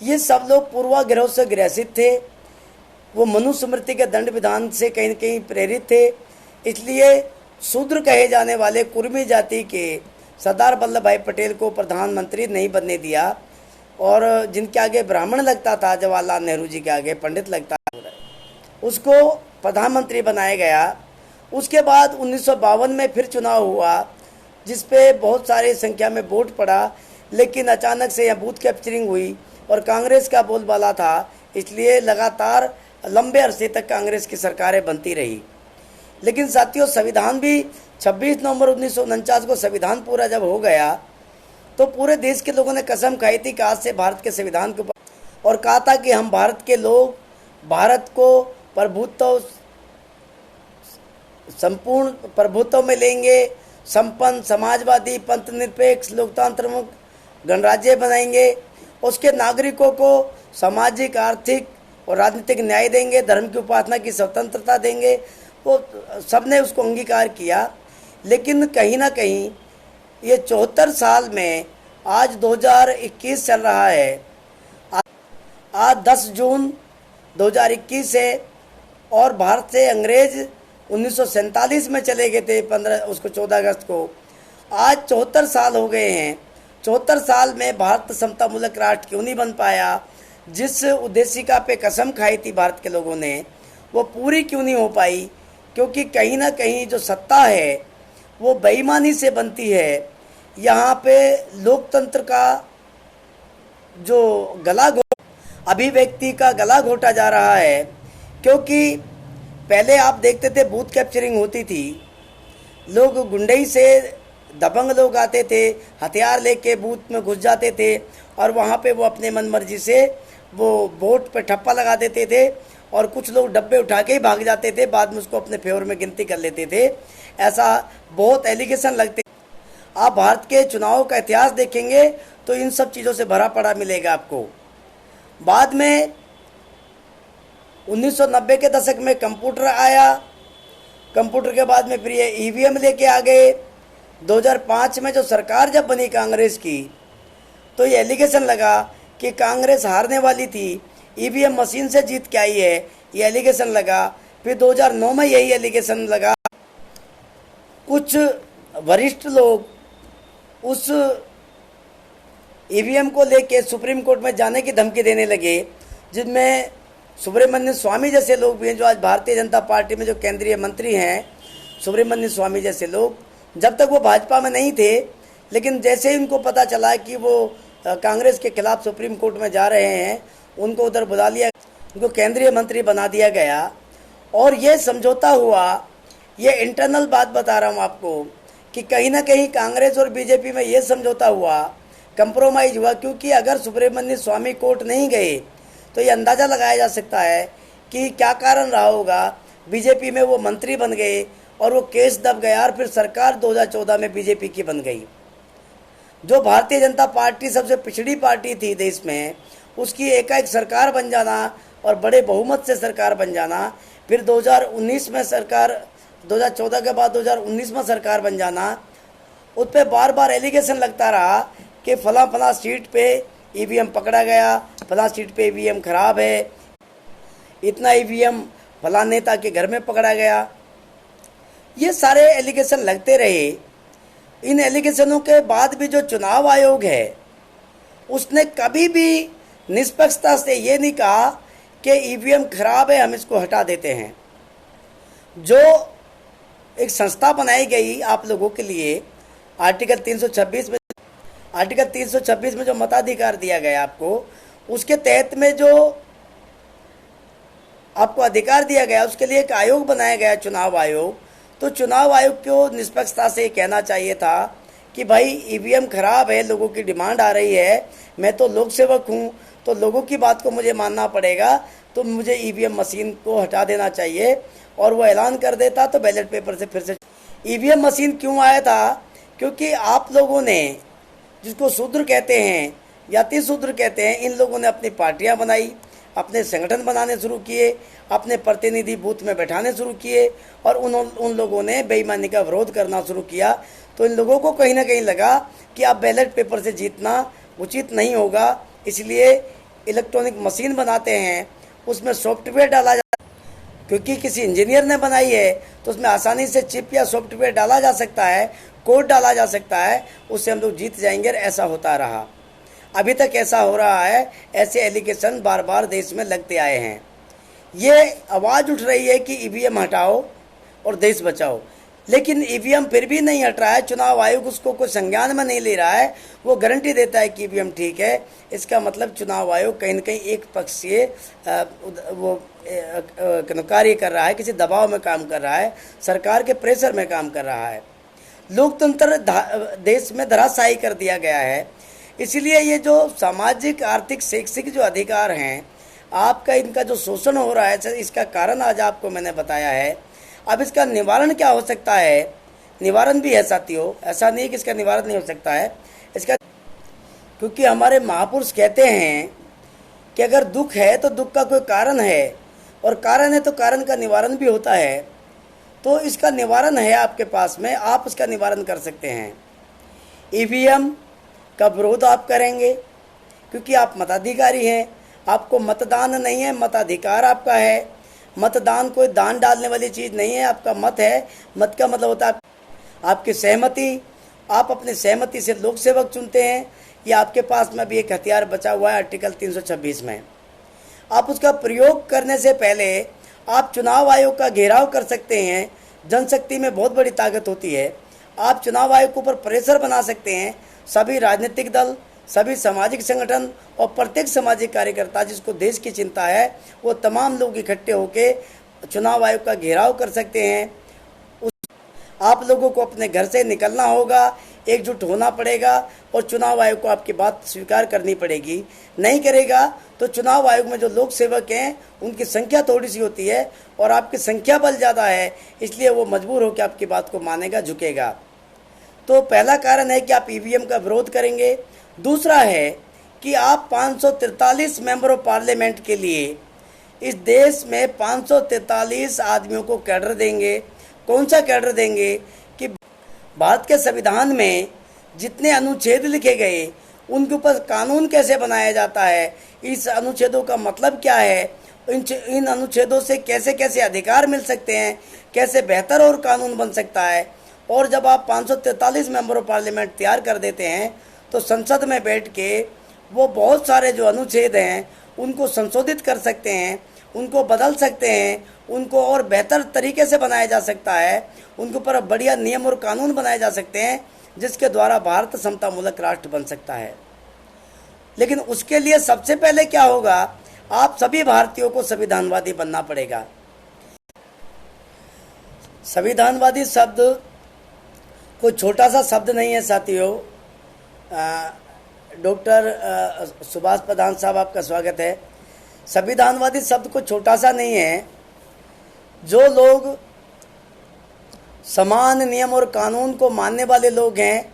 ये सब लोग पूर्वाग्रह से ग्रसित थे। वो मनुस्मृति के दंड विधान से कहीं न कहीं प्रेरित थे। इसलिए शूद्र कहे जाने वाले कुर्मी जाति के सरदार वल्लभ भाई पटेल को प्रधानमंत्री नहीं बनने दिया और जिनके आगे ब्राह्मण लगता था, जवाहरलाल नेहरू जी के आगे पंडित लगता था, उसको प्रधानमंत्री बनाया गया। उसके बाद 1952 में फिर चुनाव हुआ, जिस पे बहुत सारी संख्या में वोट पड़ा, लेकिन अचानक से यहाँ बूथ कैप्चरिंग हुई और कांग्रेस का बोलबाला था, इसलिए लगातार लंबे अरसे तक कांग्रेस की सरकारें बनती रही। लेकिन साथियों, संविधान भी 26 नवंबर 1949 को संविधान पूरा जब हो गया तो पूरे देश के लोगों ने कसम खाई थी कि आज से भारत के संविधान के ऊपर, और कहा था कि हम भारत के लोग भारत को प्रभुत्व, संपूर्ण प्रभुत्व में लेंगे, संपन्न, समाजवादी, पंथ निरपेक्ष, लोकतंत्र गणराज्य बनाएंगे, उसके नागरिकों को सामाजिक, आर्थिक और राजनीतिक न्याय देंगे, धर्म की उपासना की स्वतंत्रता देंगे। वो सबने उसको अंगीकार किया। लेकिन कहीं ना कहीं ये 74 साल में आज 2021 चल रहा है, आज 10 जून 2021 है और भारत से अंग्रेज 1947 में चले गए थे 14 अगस्त को। आज 74 साल हो गए हैं। 74 साल में भारत समतामूलक राष्ट्र क्यों नहीं बन पाया? जिस उद्देशिका पे कसम खाई थी भारत के लोगों ने, वो पूरी क्यों नहीं हो पाई? क्योंकि कहीं ना कहीं जो सत्ता है वो बेईमानी से बनती है। यहाँ पे लोकतंत्र का जो अभिव्यक्ति का गला घोटा जा रहा है। क्योंकि पहले आप देखते थे बूथ कैप्चरिंग होती थी, लोग गुंडई से दबंग लोग आते थे, हथियार लेके बूथ में घुस जाते थे और वहाँ पे वो अपने मन मर्जी से वो वोट पे ठप्पा लगा देते थे और कुछ लोग डब्बे उठा के ही भाग जाते थे, बाद में उसको अपने फेवर में गिनती कर लेते थे। ऐसा बहुत एलिगेशन लगते। आप भारत के चुनाव का इतिहास देखेंगे तो इन सब चीज़ों से भरा पड़ा मिलेगा आपको। बाद में 1990 के दशक में कंप्यूटर आया, कंप्यूटर के बाद में फिर ये ईवीएम लेके आ गए। 2005 में जो सरकार जब बनी कांग्रेस की, तो ये एलिगेशन लगा कि कांग्रेस हारने वाली थी, ईवीएम मशीन से जीत के आई है, ये एलिगेशन लगा। फिर 2009 में यही एलिगेशन लगा। कुछ वरिष्ठ लोग उस ईवीएम को लेके सुप्रीम कोर्ट में जाने की धमकी देने लगे, जिनमें सुब्रमण्यम स्वामी जैसे लोग भी हैं, जो आज भारतीय जनता पार्टी में जो केंद्रीय मंत्री हैं। सुब्रमण्यम स्वामी जैसे लोग जब तक वो भाजपा में नहीं थे, लेकिन जैसे ही उनको पता चला कि वो कांग्रेस के खिलाफ सुप्रीम कोर्ट में जा रहे हैं, उनको उधर बुला लिया, उनको केंद्रीय मंत्री बना दिया गया। और ये समझौता हुआ, ये इंटरनल बात बता रहा हूँ आपको, कि कहीं ना कहीं कांग्रेस और बीजेपी में ये समझौता हुआ, कंप्रोमाइज हुआ। क्योंकि अगर सुब्रमण्यम स्वामी कोर्ट नहीं गए तो ये अंदाज़ा लगाया जा सकता है कि क्या कारण रहा होगा। बीजेपी में वो मंत्री बन गए और वो केस दब गया और फिर सरकार 2014 में बीजेपी की बन गई। जो भारतीय जनता पार्टी सबसे पिछड़ी पार्टी थी देश में, उसकी एकाएक सरकार बन जाना और बड़े बहुमत से सरकार बन जाना, फिर 2019 में सरकार, 2014 के बाद 2019 में सरकार बन जाना, उस पर बार बार एलिगेशन लगता रहा कि फला सीट पे ईवीएम पकड़ा गया, फला सीट पे ईवीएम खराब है, इतना ईवीएम फला नेता के घर में पकड़ा गया। ये सारे एलिगेशन लगते रहे। इन एलिगेशनों के बाद भी जो चुनाव आयोग है, उसने कभी भी निष्पक्षता से ये नहीं कहा कि ईवीएम खराब है, हम इसको हटा देते हैं। जो एक संस्था बनाई गई आप लोगों के लिए, आर्टिकल 326 में जो मताधिकार दिया गया आपको, उसके तहत में जो आपको अधिकार दिया गया, उसके लिए एक आयोग बनाया गया, चुनाव आयोग। तो चुनाव आयोग को निष्पक्षता से कहना चाहिए था कि भाई ईवीएम खराब है, लोगों की डिमांड आ रही है, मैं तो लोक सेवक हूँ, तो लोगों की बात को मुझे मानना पड़ेगा, तो मुझे ईवीएम मशीन को हटा देना चाहिए। और वो ऐलान कर देता तो बैलेट पेपर से फिर से। ईवीएम मशीन क्यों आया था? क्योंकि आप लोगों ने, जिसको शूद्र कहते हैं या अतिशूद्र कहते हैं, इन लोगों ने अपनी पार्टियां बनाई, अपने संगठन बनाने शुरू किए, अपने प्रतिनिधि बूथ में बैठाने शुरू किए और उन लोगों ने बेईमानी का विरोध करना शुरू किया। तो इन लोगों को कहीं ना कहीं लगा कि अब बैलेट पेपर से जीतना उचित नहीं होगा, इसलिए इलेक्ट्रॉनिक मशीन बनाते हैं, उसमें सॉफ्टवेयर डाला क्योंकि किसी इंजीनियर ने बनाई है तो उसमें आसानी से चिप या सॉफ्टवेयर डाला जा सकता है, कोड डाला जा सकता है, उससे हम लोग जीत जाएंगे। ऐसा होता रहा, अभी तक ऐसा हो रहा है। ऐसे एलिगेशन बार बार देश में लगते आए हैं। ये आवाज़ उठ रही है कि ईवीएम हटाओ और देश बचाओ, लेकिन ईवीएम फिर भी नहीं हट रहा है। चुनाव आयोग उसको कोई संज्ञान में नहीं ले रहा है। वो गारंटी देता है कि ईवीएम ठीक है। इसका मतलब चुनाव आयोग कहीं न कहीं एक पक्षीय वो कार्य कर रहा है, किसी दबाव में काम कर रहा है, सरकार के प्रेशर में काम कर रहा है। लोकतंत्र देश में धराशायी कर दिया गया है। इसलिए ये जो सामाजिक, आर्थिक, शैक्षिक जो अधिकार हैं आपका, इनका जो शोषण हो रहा है, इसका कारण आज आपको मैंने बताया है। अब इसका निवारण क्या हो सकता है? निवारण भी है साथियों, ऐसा नहीं कि इसका निवारण नहीं हो सकता है इसका, क्योंकि हमारे महापुरुष कहते हैं कि अगर दुख है तो दुख का कोई कारण है, और कारण है तो कारण का निवारण भी होता है। तो इसका निवारण है आपके पास में, आप उसका निवारण कर सकते हैं। ईवीएम का विरोध आप करेंगे क्योंकि आप मताधिकारी हैं, आपको मतदान नहीं है, मताधिकार आपका है। मतदान कोई दान डालने वाली चीज़ नहीं है, आपका मत है। मत का मतलब होता है आपकी सहमति। आप अपनी सहमति से लोक सेवक चुनते हैं। या आपके पास में भी एक हथियार बचा हुआ है आर्टिकल 326 में। आप उसका प्रयोग करने से पहले आप चुनाव आयोग का घेराव कर सकते हैं। जनशक्ति में बहुत बड़ी ताकत होती है। आप चुनाव आयोग के ऊपर प्रेशर बना सकते हैं। सभी राजनीतिक दल, सभी सामाजिक संगठन और प्रत्येक सामाजिक कार्यकर्ता जिसको देश की चिंता है, वो तमाम लोग इकट्ठे होकर चुनाव आयोग का घेराव कर सकते हैं। आप लोगों को अपने घर से निकलना होगा, एकजुट होना पड़ेगा और चुनाव आयोग को आपकी बात स्वीकार करनी पड़ेगी। नहीं करेगा तो चुनाव आयोग में जो लोक सेवक हैं उनकी संख्या थोड़ी सी होती है और आपकी संख्या बल ज़्यादा है, इसलिए वो मजबूर होकर आपकी बात को मानेगा, झुकेगा। तो पहला कारण है कि आप ईवीएम का विरोध करेंगे। दूसरा है कि आप 543 मेंबर ऑफ पार्लियामेंट के लिए इस देश में 543 आदमियों को कैडर देंगे। कौन सा कैडर देंगे कि भारत के संविधान में जितने अनुच्छेद लिखे गए उनके ऊपर कानून कैसे बनाया जाता है, इस अनुच्छेदों का मतलब क्या है, इन अनुच्छेदों से कैसे कैसे अधिकार मिल सकते हैं, कैसे बेहतर और कानून बन सकता है। और जब आप 543 मेंबर ऑफ पार्लियामेंट तैयार कर देते हैं तो संसद में बैठ के वो बहुत सारे जो अनुच्छेद हैं उनको संशोधित कर सकते हैं, उनको बदल सकते हैं, उनको और बेहतर तरीके से बनाया जा सकता है, उनके ऊपर बढ़िया नियम और कानून बनाए जा सकते हैं जिसके द्वारा भारत समतामूलक राष्ट्र बन सकता है। लेकिन उसके लिए सबसे पहले क्या होगा, आप सभी भारतीयों को संविधानवादी बनना पड़ेगा। संविधानवादी शब्द कोई छोटा सा शब्द नहीं है साथियों। डॉक्टर सुभाष प्रधान साहब, आपका स्वागत है। संविधानवादी शब्द कोई छोटा सा नहीं है। जो लोग समान नियम और कानून को मानने वाले लोग हैं,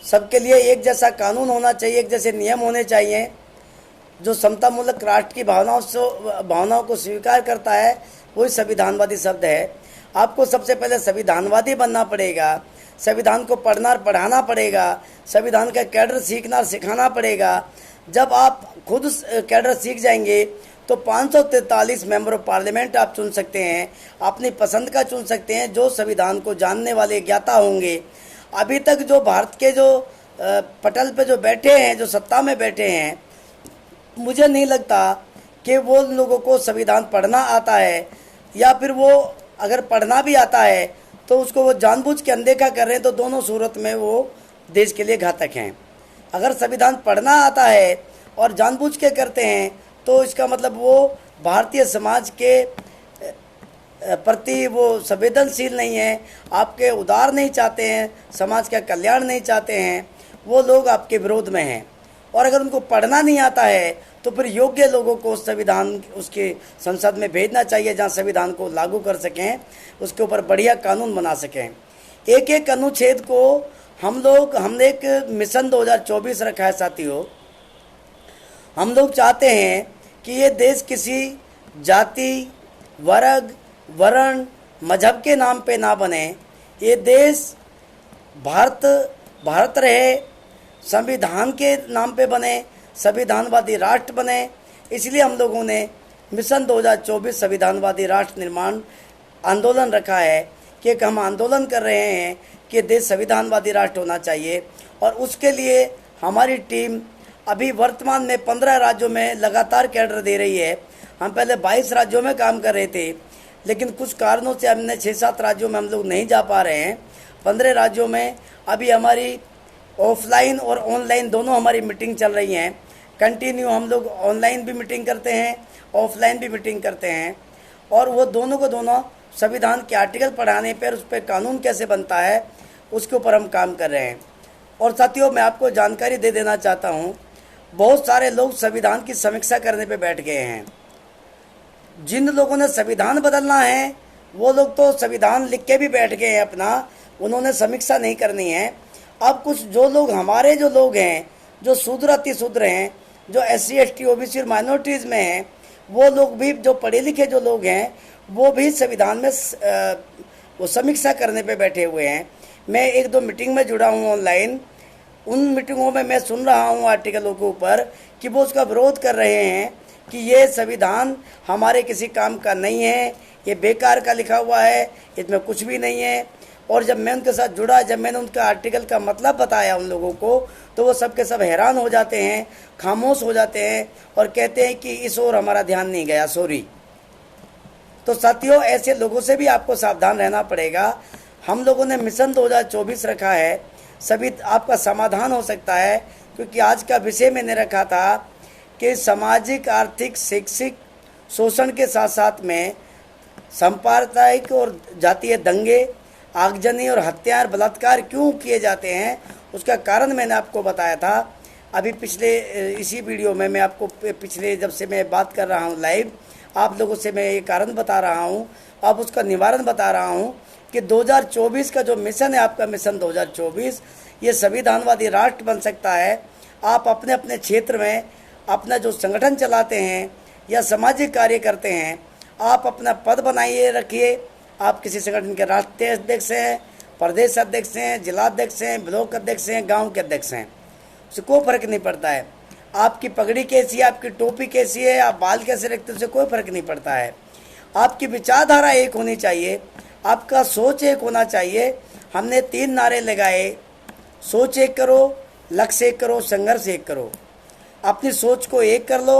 सबके लिए एक जैसा कानून होना चाहिए, एक जैसे नियम होने चाहिए, जो समतामूलक राष्ट्र की भावनाओं को स्वीकार करता है, वही संविधानवादी शब्द है। आपको सबसे पहले संविधानवादी बनना पड़ेगा, संविधान को पढ़ना पढ़ाना पड़ेगा, संविधान का कैडर सीखना सिखाना पड़ेगा। जब आप खुद कैडर सीख जाएंगे तो 543 मेंबर ऑफ पार्लियामेंट आप चुन सकते हैं, अपनी पसंद का चुन सकते हैं, जो संविधान को जानने वाले ज्ञाता होंगे। अभी तक जो भारत के जो पटल पे जो बैठे हैं, जो सत्ता में बैठे हैं, मुझे नहीं लगता कि वो लोगों को संविधान पढ़ना आता है, या फिर वो अगर पढ़ना भी आता है तो उसको वो जानबूझ के अनदेखा कर रहे हैं। तो दोनों सूरत में वो देश के लिए घातक हैं। अगर संविधान पढ़ना आता है और जानबूझ के करते हैं तो इसका मतलब वो भारतीय समाज के प्रति वो संवेदनशील नहीं है, आपके उदार नहीं चाहते हैं, समाज का कल्याण नहीं चाहते हैं, वो लोग आपके विरोध में हैं। और अगर उनको पढ़ना नहीं आता है तो फिर योग्य लोगों को संविधान उसके संसद में भेजना चाहिए, जहां संविधान को लागू कर सकें, उसके ऊपर बढ़िया कानून बना सकें। एक एक अनुच्छेद को हमने एक मिशन 2024 रखा है साथियों। हम लोग चाहते हैं कि ये देश किसी जाति, वर्ग, वर्ण, मजहब के नाम पे ना बने। ये देश भारत रहे, संविधान के नाम पे बने, संविधानवादी राष्ट्र बने। इसलिए हम लोगों ने मिशन 2024 संविधानवादी राष्ट्र निर्माण आंदोलन रखा है कि हम आंदोलन कर रहे हैं कि देश संविधानवादी राष्ट्र होना चाहिए। और उसके लिए हमारी टीम अभी वर्तमान में 15 राज्यों में लगातार कैडर दे रही है। हम पहले 22 राज्यों में काम कर रहे थे, लेकिन कुछ कारणों से हमने 6-7 राज्यों में हम लोग नहीं जा पा रहे हैं। 15 राज्यों में अभी हमारी ऑफलाइन और ऑनलाइन दोनों हमारी मीटिंग चल रही हैं। कंटिन्यू हम लोग ऑनलाइन भी मीटिंग करते हैं, ऑफलाइन भी मीटिंग करते हैं। और वो दोनों को दोनों संविधान के आर्टिकल पढ़ाने पर, उस पर कानून कैसे बनता है, उसके ऊपर हम काम कर रहे हैं। और साथियों, मैं आपको जानकारी दे देना चाहता हूँ, बहुत सारे लोग संविधान की समीक्षा करने पे बैठ गए हैं। जिन लोगों ने संविधान बदलना है वो लोग तो संविधान लिख के भी बैठ गए हैं अपना, उन्होंने समीक्षा नहीं करनी है। अब कुछ जो लोग हमारे जो लोग हैं, जो शूद्र अति शूद्र हैं, जो SC ST OBC और माइनॉरिटीज़ में हैं, वो लोग भी, जो पढ़े लिखे जो लोग हैं, वो भी संविधान में वो समीक्षा करने पे बैठे हुए हैं। मैं 1-2 मीटिंग में जुड़ा हूँ ऑनलाइन। उन मीटिंगों में मैं सुन रहा हूँ आर्टिकलों के ऊपर कि वो उसका विरोध कर रहे हैं कि ये संविधान हमारे किसी काम का नहीं है, ये बेकार का लिखा हुआ है, इसमें कुछ भी नहीं है। और जब मैं उनके साथ जुड़ा, जब मैंने उनका आर्टिकल का मतलब बताया उन लोगों को, तो वो सब के सब हैरान हो जाते हैं, खामोश हो जाते हैं और कहते हैं कि इस ओर हमारा ध्यान नहीं गया, सॉरी। तो साथियों, ऐसे लोगों से भी आपको सावधान रहना पड़ेगा। हम लोगों ने मिशन 2024 रखा है, सभी आपका समाधान हो सकता है, क्योंकि आज का विषय मैंने रखा था कि सामाजिक, आर्थिक, शैक्षिक शोषण के साथ साथ में सांप्रदायिक और जातीय दंगे, आगजनी और हत्या और बलात्कार क्यों किए जाते हैं, उसका कारण मैंने आपको बताया था। अभी पिछले इसी वीडियो में मैं आपको पिछले जब से मैं बात कर रहा हूँ लाइव, आप लोगों से मैं ये कारण बता रहा हूँ, अब उसका निवारण बता रहा हूँ कि 2024 का जो मिशन है आपका, मिशन 2024, ये संविधानवादी राष्ट्र बन सकता है। आप अपने अपने क्षेत्र में अपना जो संगठन चलाते हैं या सामाजिक कार्य करते हैं, आप अपना पद बनाइए रखिए। आप किसी संगठन के राष्ट्रीय अध्यक्ष हैं, प्रदेश अध्यक्ष हैं, जिला अध्यक्ष हैं, ब्लॉक अध्यक्ष हैं, गांव के अध्यक्ष हैं, उससे कोई फर्क नहीं पड़ता है। आपकी पगड़ी कैसी है, आपकी टोपी कैसी है, आप बाल कैसे रखते हैं, उससे कोई फर्क नहीं पड़ता है। आपकी विचारधारा एक होनी चाहिए, आपका सोच एक होना चाहिए। हमने 3 नारे लगाए, सोच एक करो, लक्ष्य एक करो, संघर्ष एक करो। अपनी सोच को एक कर लो,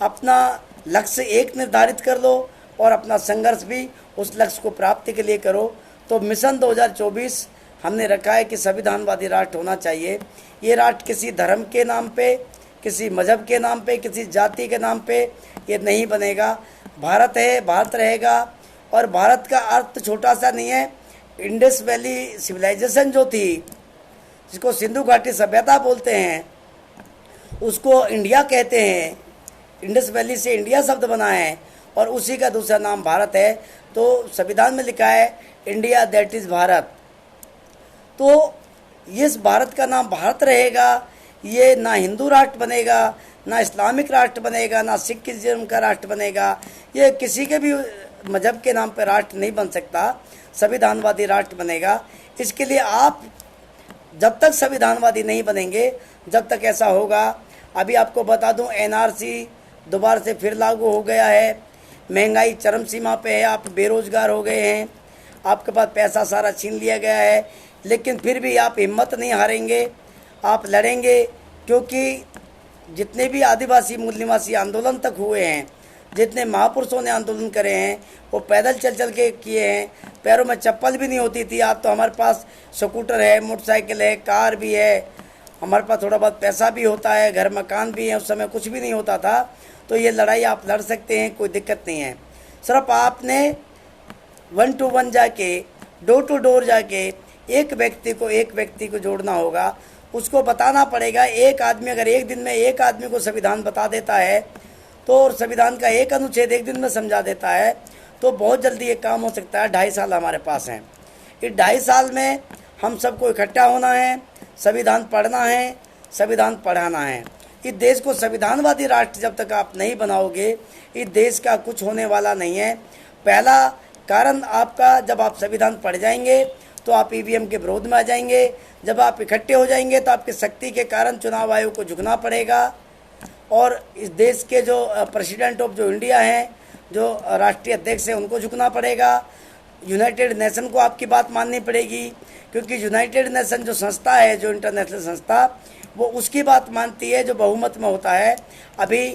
अपना लक्ष्य एक निर्धारित कर लो और अपना संघर्ष भी उस लक्ष्य को प्राप्ति के लिए करो। तो मिशन 2024 हमने रखा है कि संविधानवादी राष्ट्र होना चाहिए। ये राष्ट्र किसी धर्म के नाम पे, किसी मजहब के नाम पे, किसी जाति के नाम पे ये नहीं बनेगा। भारत है, भारत रहेगा। और भारत का अर्थ छोटा सा नहीं है। इंडस वैली सिविलाइजेशन जो थी, जिसको सिंधु घाटी सभ्यता बोलते हैं, उसको इंडिया कहते हैं। इंडस वैली से इंडिया शब्द बना है और उसी का दूसरा नाम भारत है। तो संविधान में लिखा है इंडिया दैट इज़ भारत। तो इस भारत का नाम भारत रहेगा। ये ना हिंदू राष्ट्र बनेगा, ना इस्लामिक राष्ट्र बनेगा, ना सिखिज्म का राष्ट्र बनेगा। ये किसी के भी मजहब के नाम पर राष्ट्र नहीं बन सकता, संविधानवादी राष्ट्र बनेगा। इसके लिए आप जब तक संविधानवादी नहीं बनेंगे, जब तक ऐसा होगा। अभी आपको बता दूं, एनआरसी दोबारा से फिर लागू हो गया है। महंगाई चरम सीमा पे है, आप बेरोजगार हो गए हैं, आपके पास पैसा सारा छीन लिया गया है, लेकिन फिर भी आप हिम्मत नहीं हारेंगे, आप लड़ेंगे। क्योंकि जितने भी आदिवासी मूल निवासी आंदोलन तक हुए हैं, जितने महापुरुषों ने आंदोलन करे हैं, वो पैदल चल चल के किए हैं। पैरों में चप्पल भी नहीं होती थी। आज तो हमारे पास स्कूटर है, मोटरसाइकिल है, कार भी है, हमारे पास थोड़ा बहुत पैसा भी होता है, घर मकान भी है। उस समय कुछ भी नहीं होता था। तो ये लड़ाई आप लड़ सकते हैं, कोई दिक्कत नहीं है। सिर्फ आपने 1 to 1 जाके, डोर टू डोर जाके एक व्यक्ति को जोड़ना होगा, उसको बताना पड़ेगा। एक आदमी अगर एक दिन में एक आदमी को संविधान बता देता है, तो और संविधान का एक अनुच्छेद एक दिन में समझा देता है, तो बहुत जल्दी ये काम हो सकता है। 2.5 साल हमारे पास हैं। इस 2.5 साल में हम सबको इकट्ठा होना है, संविधान पढ़ना है, संविधान पढ़ाना है। इस देश को संविधानवादी राष्ट्र जब तक आप नहीं बनाओगे, इस देश का कुछ होने वाला नहीं है। पहला कारण आपका, जब आप संविधान पढ़ जाएंगे तो आप ईवीएम के विरोध में आ जाएंगे। जब आप इकट्ठे हो जाएंगे तो आपकी शक्ति के कारण चुनाव आयोग को झुकना पड़ेगा। और इस देश के जो प्रेसिडेंट ऑफ जो इंडिया हैं, जो राष्ट्रीय अध्यक्ष हैं, उनको झुकना पड़ेगा। यूनाइटेड नेशन को आपकी बात माननी पड़ेगी, क्योंकि यूनाइटेड नेशन जो संस्था है, जो इंटरनेशनल संस्था, वो उसकी बात मानती है जो बहुमत में होता है। अभी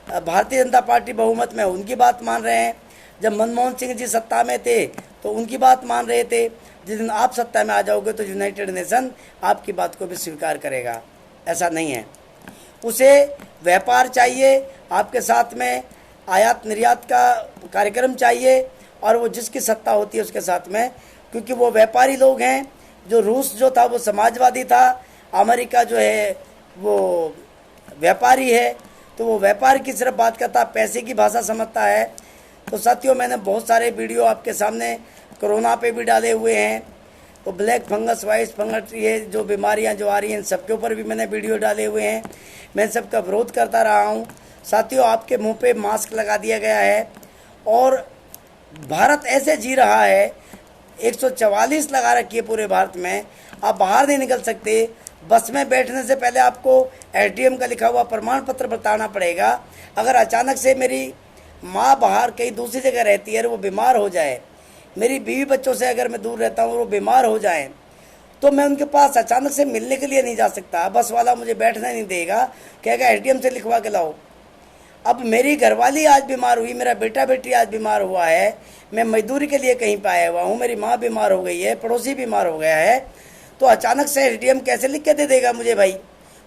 भारतीय जनता पार्टी बहुमत में, उनकी बात मान रहे हैं। जब मनमोहन सिंह जी सत्ता में थे तो उनकी बात मान रहे थे। जिस दिन आप सत्ता में आ जाओगे तो यूनाइटेड नेशन आपकी बात को भी स्वीकार करेगा। ऐसा नहीं है। उसे व्यापार चाहिए, आपके साथ में आयात निर्यात का कार्यक्रम चाहिए, और वो जिसकी सत्ता होती है उसके साथ में, क्योंकि वो व्यापारी लोग हैं। जो रूस जो था वो समाजवादी था, अमेरिका जो है वो व्यापारी है। तो वो व्यापार की सिर्फ बात करता, पैसे की भाषा समझता है। तो साथियों, मैंने बहुत सारे वीडियो आपके सामने कोरोना पे भी डाले हुए हैं, तो ब्लैक फंगस, वाइट फंगस, ये जो बीमारियां जो आ रही हैं, सबके ऊपर भी मैंने वीडियो डाले हुए हैं। मैं सबका विरोध करता रहा हूँ। साथियों, आपके मुंह पे मास्क लगा दिया गया है और भारत ऐसे जी रहा है, 144 लगा रखी है पूरे भारत में। आप बाहर नहीं निकल सकते। बस में बैठने से पहले आपको एसडीएम का लिखा हुआ प्रमाण पत्र बताना पड़ेगा। अगर अचानक से मेरी माँ बाहर कहीं दूसरी जगह रहती है और वो बीमार हो जाए, मेरी बीवी बच्चों से अगर मैं दूर रहता हूँ और वो बीमार हो जाएं, तो मैं उनके पास अचानक से मिलने के लिए नहीं जा सकता। बस वाला मुझे बैठना नहीं देगा, कहेगा एसडीएम से लिखवा के लाओ। अब मेरी घरवाली आज बीमार हुई, मेरा बेटा बेटी आज बीमार हुआ है, मैं मजदूरी के लिए कहीं पे आया हुआ हूँ, मेरी माँ बीमार हो गई है, पड़ोसी बीमार हो गया है, तो अचानक से एसडीएम कैसे लिख के दे देगा मुझे भाई?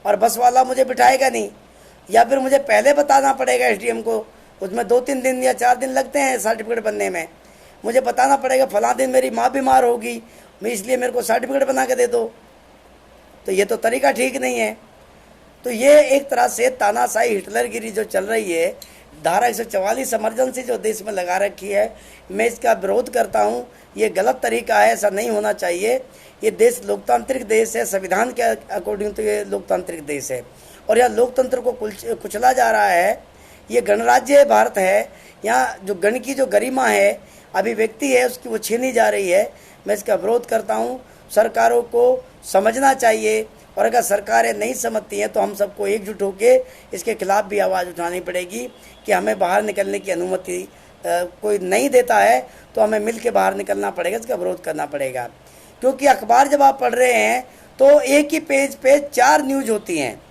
और बस वाला मुझे बिठाएगा नहीं, या फिर मुझे पहले बताना पड़ेगा एसडीएम को। उसमें 2-3 दिन या 4 दिन लगते हैं सर्टिफिकेट बनने में। मुझे बताना पड़ेगा फलां दिन मेरी माँ बीमार होगी, मैं इसलिए मेरे को सर्टिफिकेट बना के दे दो। तो ये तो तरीका ठीक नहीं है। तो ये एक तरह से तानाशाही हिटलरगिरी जो चल रही है, धारा 144 इमरजेंसी जो देश में लगा रखी है, मैं इसका विरोध करता हूँ। ये गलत तरीका है, ऐसा नहीं होना चाहिए। ये देश लोकतांत्रिक देश है, संविधान के अकॉर्डिंग तो ये लोकतांत्रिक देश है, और यहाँ लोकतंत्र को कुचला जा रहा है। ये गणराज्य भारत है, यहाँ जो गण की जो गरिमा है, अभिव्यक्ति है, उसकी वो छीनी जा रही है। मैं इसका विरोध करता हूँ। सरकारों को समझना चाहिए, और अगर सरकारें नहीं समझती हैं तो हम सबको एकजुट होकर इसके खिलाफ भी आवाज़ उठानी पड़ेगी कि हमें बाहर निकलने की अनुमति कोई नहीं देता है, तो हमें मिल के बाहर निकलना पड़ेगा, इसका विरोध करना पड़ेगा। क्योंकि अखबार जब आप पढ़ रहे हैं तो एक ही पेज पे 4 न्यूज़ होती हैं,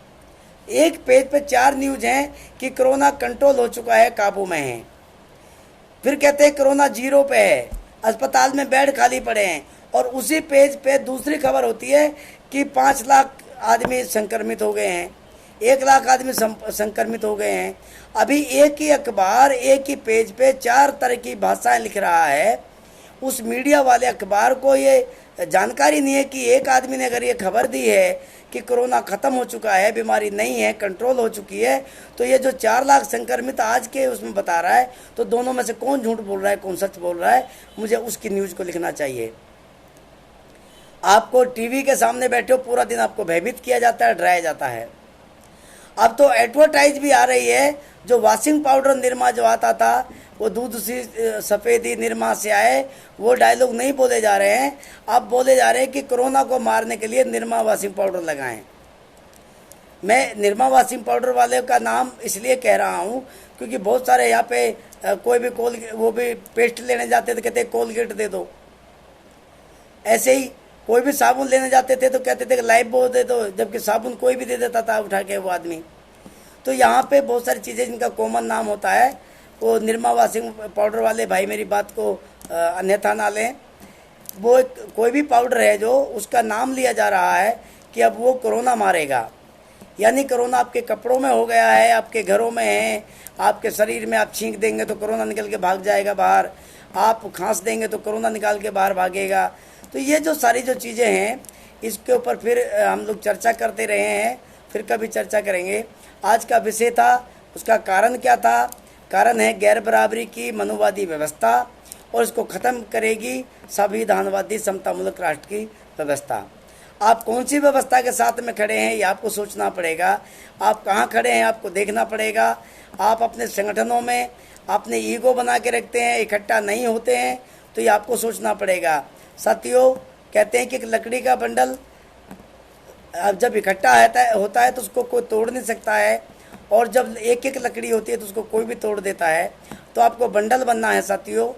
एक पेज पे 4 न्यूज़ हैं कि कोरोना कंट्रोल हो चुका है, काबू में है। फिर कहते हैं कोरोना 0 पे है, अस्पताल में बेड खाली पड़े हैं, और उसी पेज पे दूसरी खबर होती है कि 5 लाख आदमी संक्रमित हो गए हैं, 1 लाख आदमी संक्रमित हो गए हैं। अभी एक ही अखबार एक ही पेज पे 4 तरह की भाषाएं लिख रहा है। उस मीडिया वाले अखबार को ये जानकारी नहीं है कि एक आदमी ने अगर ये खबर दी है कि कोरोना ख़त्म हो चुका है, बीमारी नहीं है, कंट्रोल हो चुकी है, तो ये जो 4 लाख संक्रमित आज के उसमें बता रहा है, तो दोनों में से कौन झूठ बोल रहा है, कौन सच बोल रहा है? मुझे उसकी न्यूज़ को लिखना चाहिए। आपको टीवी के सामने बैठे हो, पूरा दिन आपको भयभीत किया जाता है, डराया जाता है। अब तो एडवर्टाइज भी आ रही है, जो वॉशिंग पाउडर निरमा जो आता था, वो दूध सी सफ़ेदी निरमा से आए, वो डायलॉग नहीं बोले जा रहे हैं। अब बोले जा रहे हैं कि कोरोना को मारने के लिए निरमा वॉशिंग पाउडर लगाएं। मैं निरमा वॉशिंग पाउडर वाले का नाम इसलिए कह रहा हूँ क्योंकि बहुत सारे यहाँ पे कोई भी वो भी पेस्ट लेने जाते थे, कहते कोलगेट दे दो। ऐसे ही कोई भी साबुन लेने जाते थे तो कहते थे कि लाइफबॉय दे दो, जबकि साबुन कोई भी दे देता था उठा के वो आदमी। तो यहाँ पे बहुत सारी चीज़ें जिनका कॉमन नाम होता है, वो निरमा वॉशिंग पाउडर वाले भाई मेरी बात को अन्यथा ना लें। वो कोई भी पाउडर है जो उसका नाम लिया जा रहा है कि अब वो कोरोना मारेगा, यानी कोरोना आपके कपड़ों में हो गया है, आपके घरों में है, आपके शरीर में आप छींक देंगे तो कोरोना निकल के भाग जाएगा बाहर, आप खांस देंगे तो कोरोना निकाल के बाहर भागेगा। तो ये जो सारी जो चीज़ें हैं, इसके ऊपर फिर हम लोग चर्चा करते रहे हैं, फिर कभी चर्चा करेंगे। आज का विषय था, उसका कारण क्या था? कारण है गैर बराबरी की मनुवादी व्यवस्था, और इसको ख़त्म करेगी संविधानवादी समतामूलक राष्ट्र की व्यवस्था। आप कौन सी व्यवस्था के साथ में खड़े हैं, ये आपको सोचना पड़ेगा। आप कहाँ खड़े हैं, आपको देखना पड़ेगा। आप अपने संगठनों में अपने ईगो बना के रखते हैं, इकट्ठा नहीं होते हैं, तो ये आपको सोचना पड़ेगा। साथियों, कहते हैं कि एक लकड़ी का बंडल अब जब इकट्ठा होता है तो उसको कोई तोड़ नहीं सकता है, और जब एक एक लकड़ी होती है तो उसको कोई भी तोड़ देता है। तो आपको बंडल बनना है साथियों,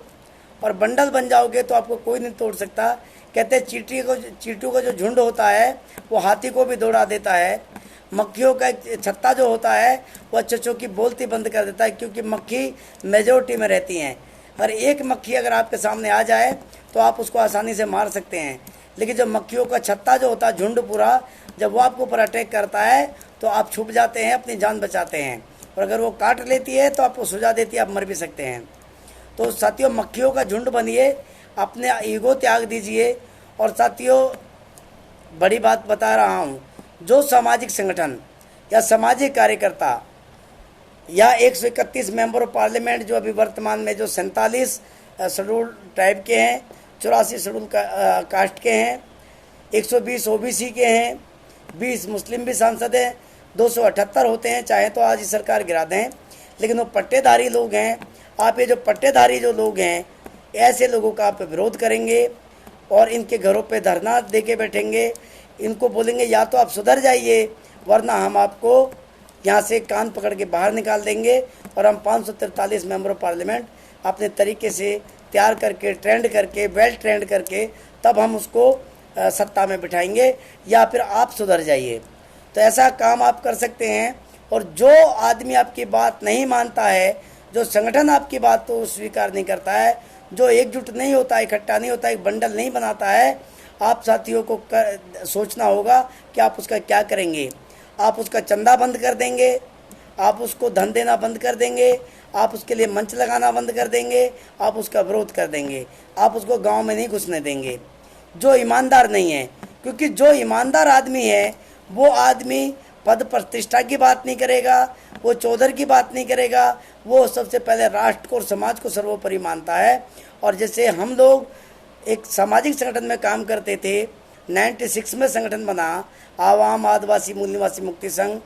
और बंडल बन जाओगे तो आपको कोई नहीं तोड़ सकता। कहते हैं चींटियों का जो झुंड होता है वो हाथी को भी दौड़ा देता है। मक्खियों का छत्ता जो होता है वह चचों की बोलती बंद कर देता है, क्योंकि मक्खी मेजोरिटी में रहती हैं। और एक मक्खी अगर आपके सामने आ जाए तो आप उसको आसानी से मार सकते हैं, लेकिन जब मक्खियों का छत्ता जो होता है, झुंड पूरा, जब वो आपके ऊपर अटैक करता है तो आप छुप जाते हैं, अपनी जान बचाते हैं, और अगर वो काट लेती है तो आपको सुझा देती है, आप मर भी सकते हैं। तो साथियों, मक्खियों का झुंड बनिए, अपने ईगो त्याग दीजिए। और साथियों, बड़ी बात बता रहा हूँ, जो सामाजिक संगठन या सामाजिक कार्यकर्ता या 131 मेंबर ऑफ पार्लियामेंट जो अभी वर्तमान में जो 47 शेड्यूल ट्राइब के हैं, 84 शेड्यूल कास्ट के हैं, 120 ओबीसी के हैं, 20 मुस्लिम भी सांसद हैं, 278 होते हैं, चाहे तो आज ही सरकार गिरा दें, लेकिन वो पट्टेधारी लोग हैं। आप ये जो पट्टेधारी जो लोग हैं, ऐसे लोगों का आप विरोध करेंगे, और इनके घरों पे धरना दे के बैठेंगे। इनको बोलेंगे या तो आप सुधर जाइए, वरना हम आपको यहाँ से कान पकड़ के बाहर निकाल देंगे और हम 543 मेंबर ऑफ पार्लियामेंट अपने तरीके से तैयार करके, ट्रेंड करके, वेल ट्रेंड करके तब हम उसको सत्ता में बिठाएंगे, या फिर आप सुधर जाइए। तो ऐसा काम आप कर सकते हैं। और जो आदमी आपकी बात नहीं मानता है, जो संगठन आपकी बात को स्वीकार नहीं करता है, जो एकजुट नहीं होता, इकट्ठा नहीं होता, एक बंडल नहीं बनाता है, आप साथियों को सोचना होगा कि आप उसका क्या करेंगे। आप उसका चंदा बंद कर देंगे, आप उसको धन देना बंद कर देंगे, आप उसके लिए मंच लगाना बंद कर देंगे, आप उसका विरोध कर देंगे, आप उसको गांव में नहीं घुसने देंगे जो ईमानदार नहीं है। क्योंकि जो ईमानदार आदमी है वो आदमी पद प्रतिष्ठा की बात नहीं करेगा, वो चौधर की बात नहीं करेगा, वो सबसे पहले राष्ट्र को और समाज को सर्वोपरि मानता है। और जैसे हम लोग एक सामाजिक संगठन में काम करते थे, 96 में संगठन बना आवाम आदिवासी मूल निवासी मुक्ति संघ,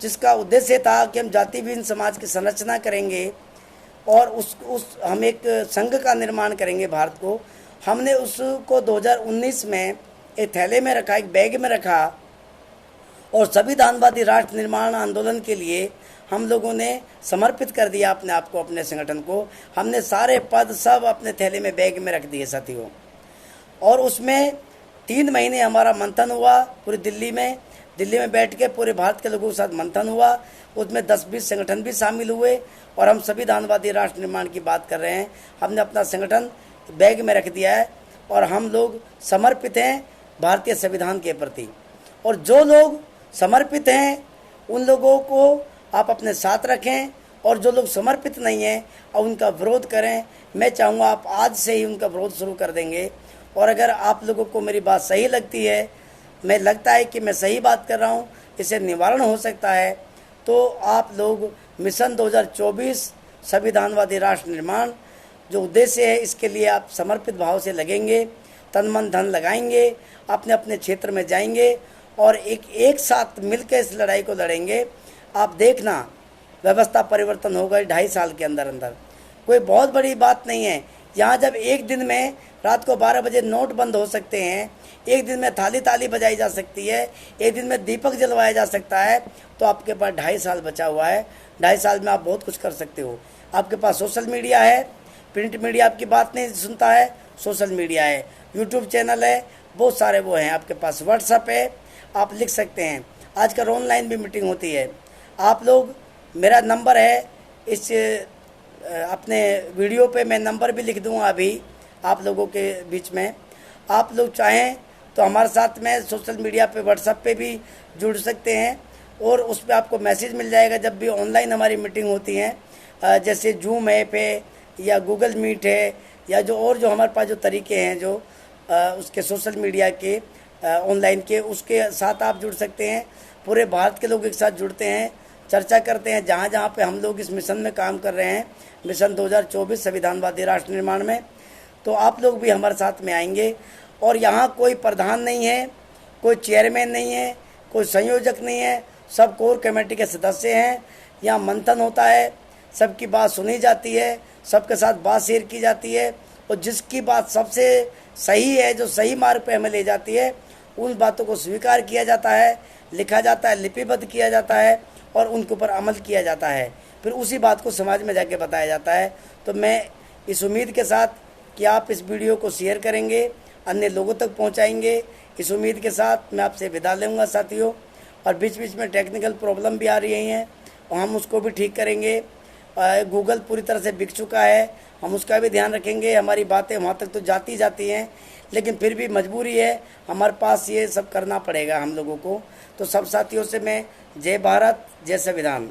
जिसका उद्देश्य था कि हम जाति विहीन समाज की संरचना करेंगे और हम एक संघ का निर्माण करेंगे भारत को। हमने उसको 2019 में एक थैले में रखा, एक बैग में रखा, और संविधानवादी राष्ट्र निर्माण आंदोलन के लिए हम लोगों ने समर्पित कर दिया अपने आप को, अपने संगठन को। हमने सारे पद सब अपने थैले में, बैग में रख दिए साथियों। और उसमें 3 महीने हमारा मंथन हुआ पूरी दिल्ली में बैठ के पूरे भारत के लोगों के साथ मंथन हुआ। उसमें 10-20 संगठन भी शामिल हुए और हम संविधानवादी राष्ट्र निर्माण की बात कर रहे हैं। हमने अपना संगठन बैग में रख दिया है और हम लोग समर्पित हैं भारतीय संविधान के प्रति। और जो लोग समर्पित हैं उन लोगों को आप अपने साथ रखें, और जो लोग समर्पित नहीं हैं और उनका विरोध करें। मैं चाहूँगा आप आज से ही उनका विरोध शुरू कर देंगे। और अगर आप लोगों को मेरी बात सही लगती है, मैं लगता है कि मैं सही बात कर रहा हूँ, इससे निवारण हो सकता है, तो आप लोग मिशन 2024 संविधानवादी राष्ट्र निर्माण जो उद्देश्य है, इसके लिए आप समर्पित भाव से लगेंगे, तन मन धन लगाएंगे, अपने अपने क्षेत्र में जाएंगे और एक साथ मिलकर इस लड़ाई को लड़ेंगे। आप देखना व्यवस्था परिवर्तन होगा 2.5 साल के अंदर अंदर। कोई बहुत बड़ी बात नहीं है। यहाँ जब एक दिन में रात को 12 बजे नोट बंद हो सकते हैं, एक दिन में थाली बजाई जा सकती है, एक दिन में दीपक जलवाया जा सकता है, तो आपके पास 2.5 साल बचा हुआ है। 2.5 साल में आप बहुत कुछ कर सकते हो। आपके पास सोशल मीडिया है, प्रिंट मीडिया आपकी बात नहीं सुनता है, सोशल मीडिया है, यूट्यूब चैनल है, बहुत सारे वो हैं आपके पास, व्हाट्सएप है, आप लिख सकते हैं। आजकल ऑनलाइन भी मीटिंग होती है। आप लोग, मेरा नंबर है इस अपने वीडियो पे, मैं नंबर भी लिख दूँगा अभी आप लोगों के बीच में। आप लोग चाहें तो हमारे साथ में सोशल मीडिया पे, व्हाट्सएप पे भी जुड़ सकते हैं और उस पर आपको मैसेज मिल जाएगा जब भी ऑनलाइन हमारी मीटिंग होती हैं। जैसे जूम ऐप है या गूगल मीट है या जो हमारे पास जो तरीके हैं जो उसके सोशल मीडिया के ऑनलाइन के, उसके साथ आप जुड़ सकते हैं। पूरे भारत के लोग एक साथ जुड़ते हैं, चर्चा करते हैं जहाँ जहाँ पे हम लोग इस मिशन में काम कर रहे हैं, मिशन 2024 संविधानवादी राष्ट्र निर्माण में। तो आप लोग भी हमारे साथ में आएंगे। और यहाँ कोई प्रधान नहीं है, कोई चेयरमैन नहीं है, कोई संयोजक नहीं है, सब कोर कमेटी के सदस्य हैं। यहाँ मंथन होता है, सबकी बात सुनी जाती है, सबके साथ बात शेयर की जाती है और जिसकी बात सबसे सही है, जो सही मार्ग पे हमें ले जाती है, उन बातों को स्वीकार किया जाता है, लिखा जाता है, लिपिबद्ध किया जाता है और उनके ऊपर अमल किया जाता है। फिर उसी बात को समाज में जाके बताया जाता है। तो मैं इस उम्मीद के साथ कि आप इस वीडियो को शेयर करेंगे, अन्य लोगों तक पहुंचाएंगे, इस उम्मीद के साथ मैं आपसे विदा लूँगा साथियों। और बीच बीच में टेक्निकल प्रॉब्लम भी आ रही हैं और हम उसको भी ठीक करेंगे। गूगल पूरी तरह से बिक चुका है, हम उसका भी ध्यान रखेंगे। हमारी बातें वहाँ तक तो जाती हैं, लेकिन फिर भी मजबूरी है, हमारे पास ये सब करना पड़ेगा हम लोगों को। तो सब साथियों से मैं जय भारत, जय संविधान।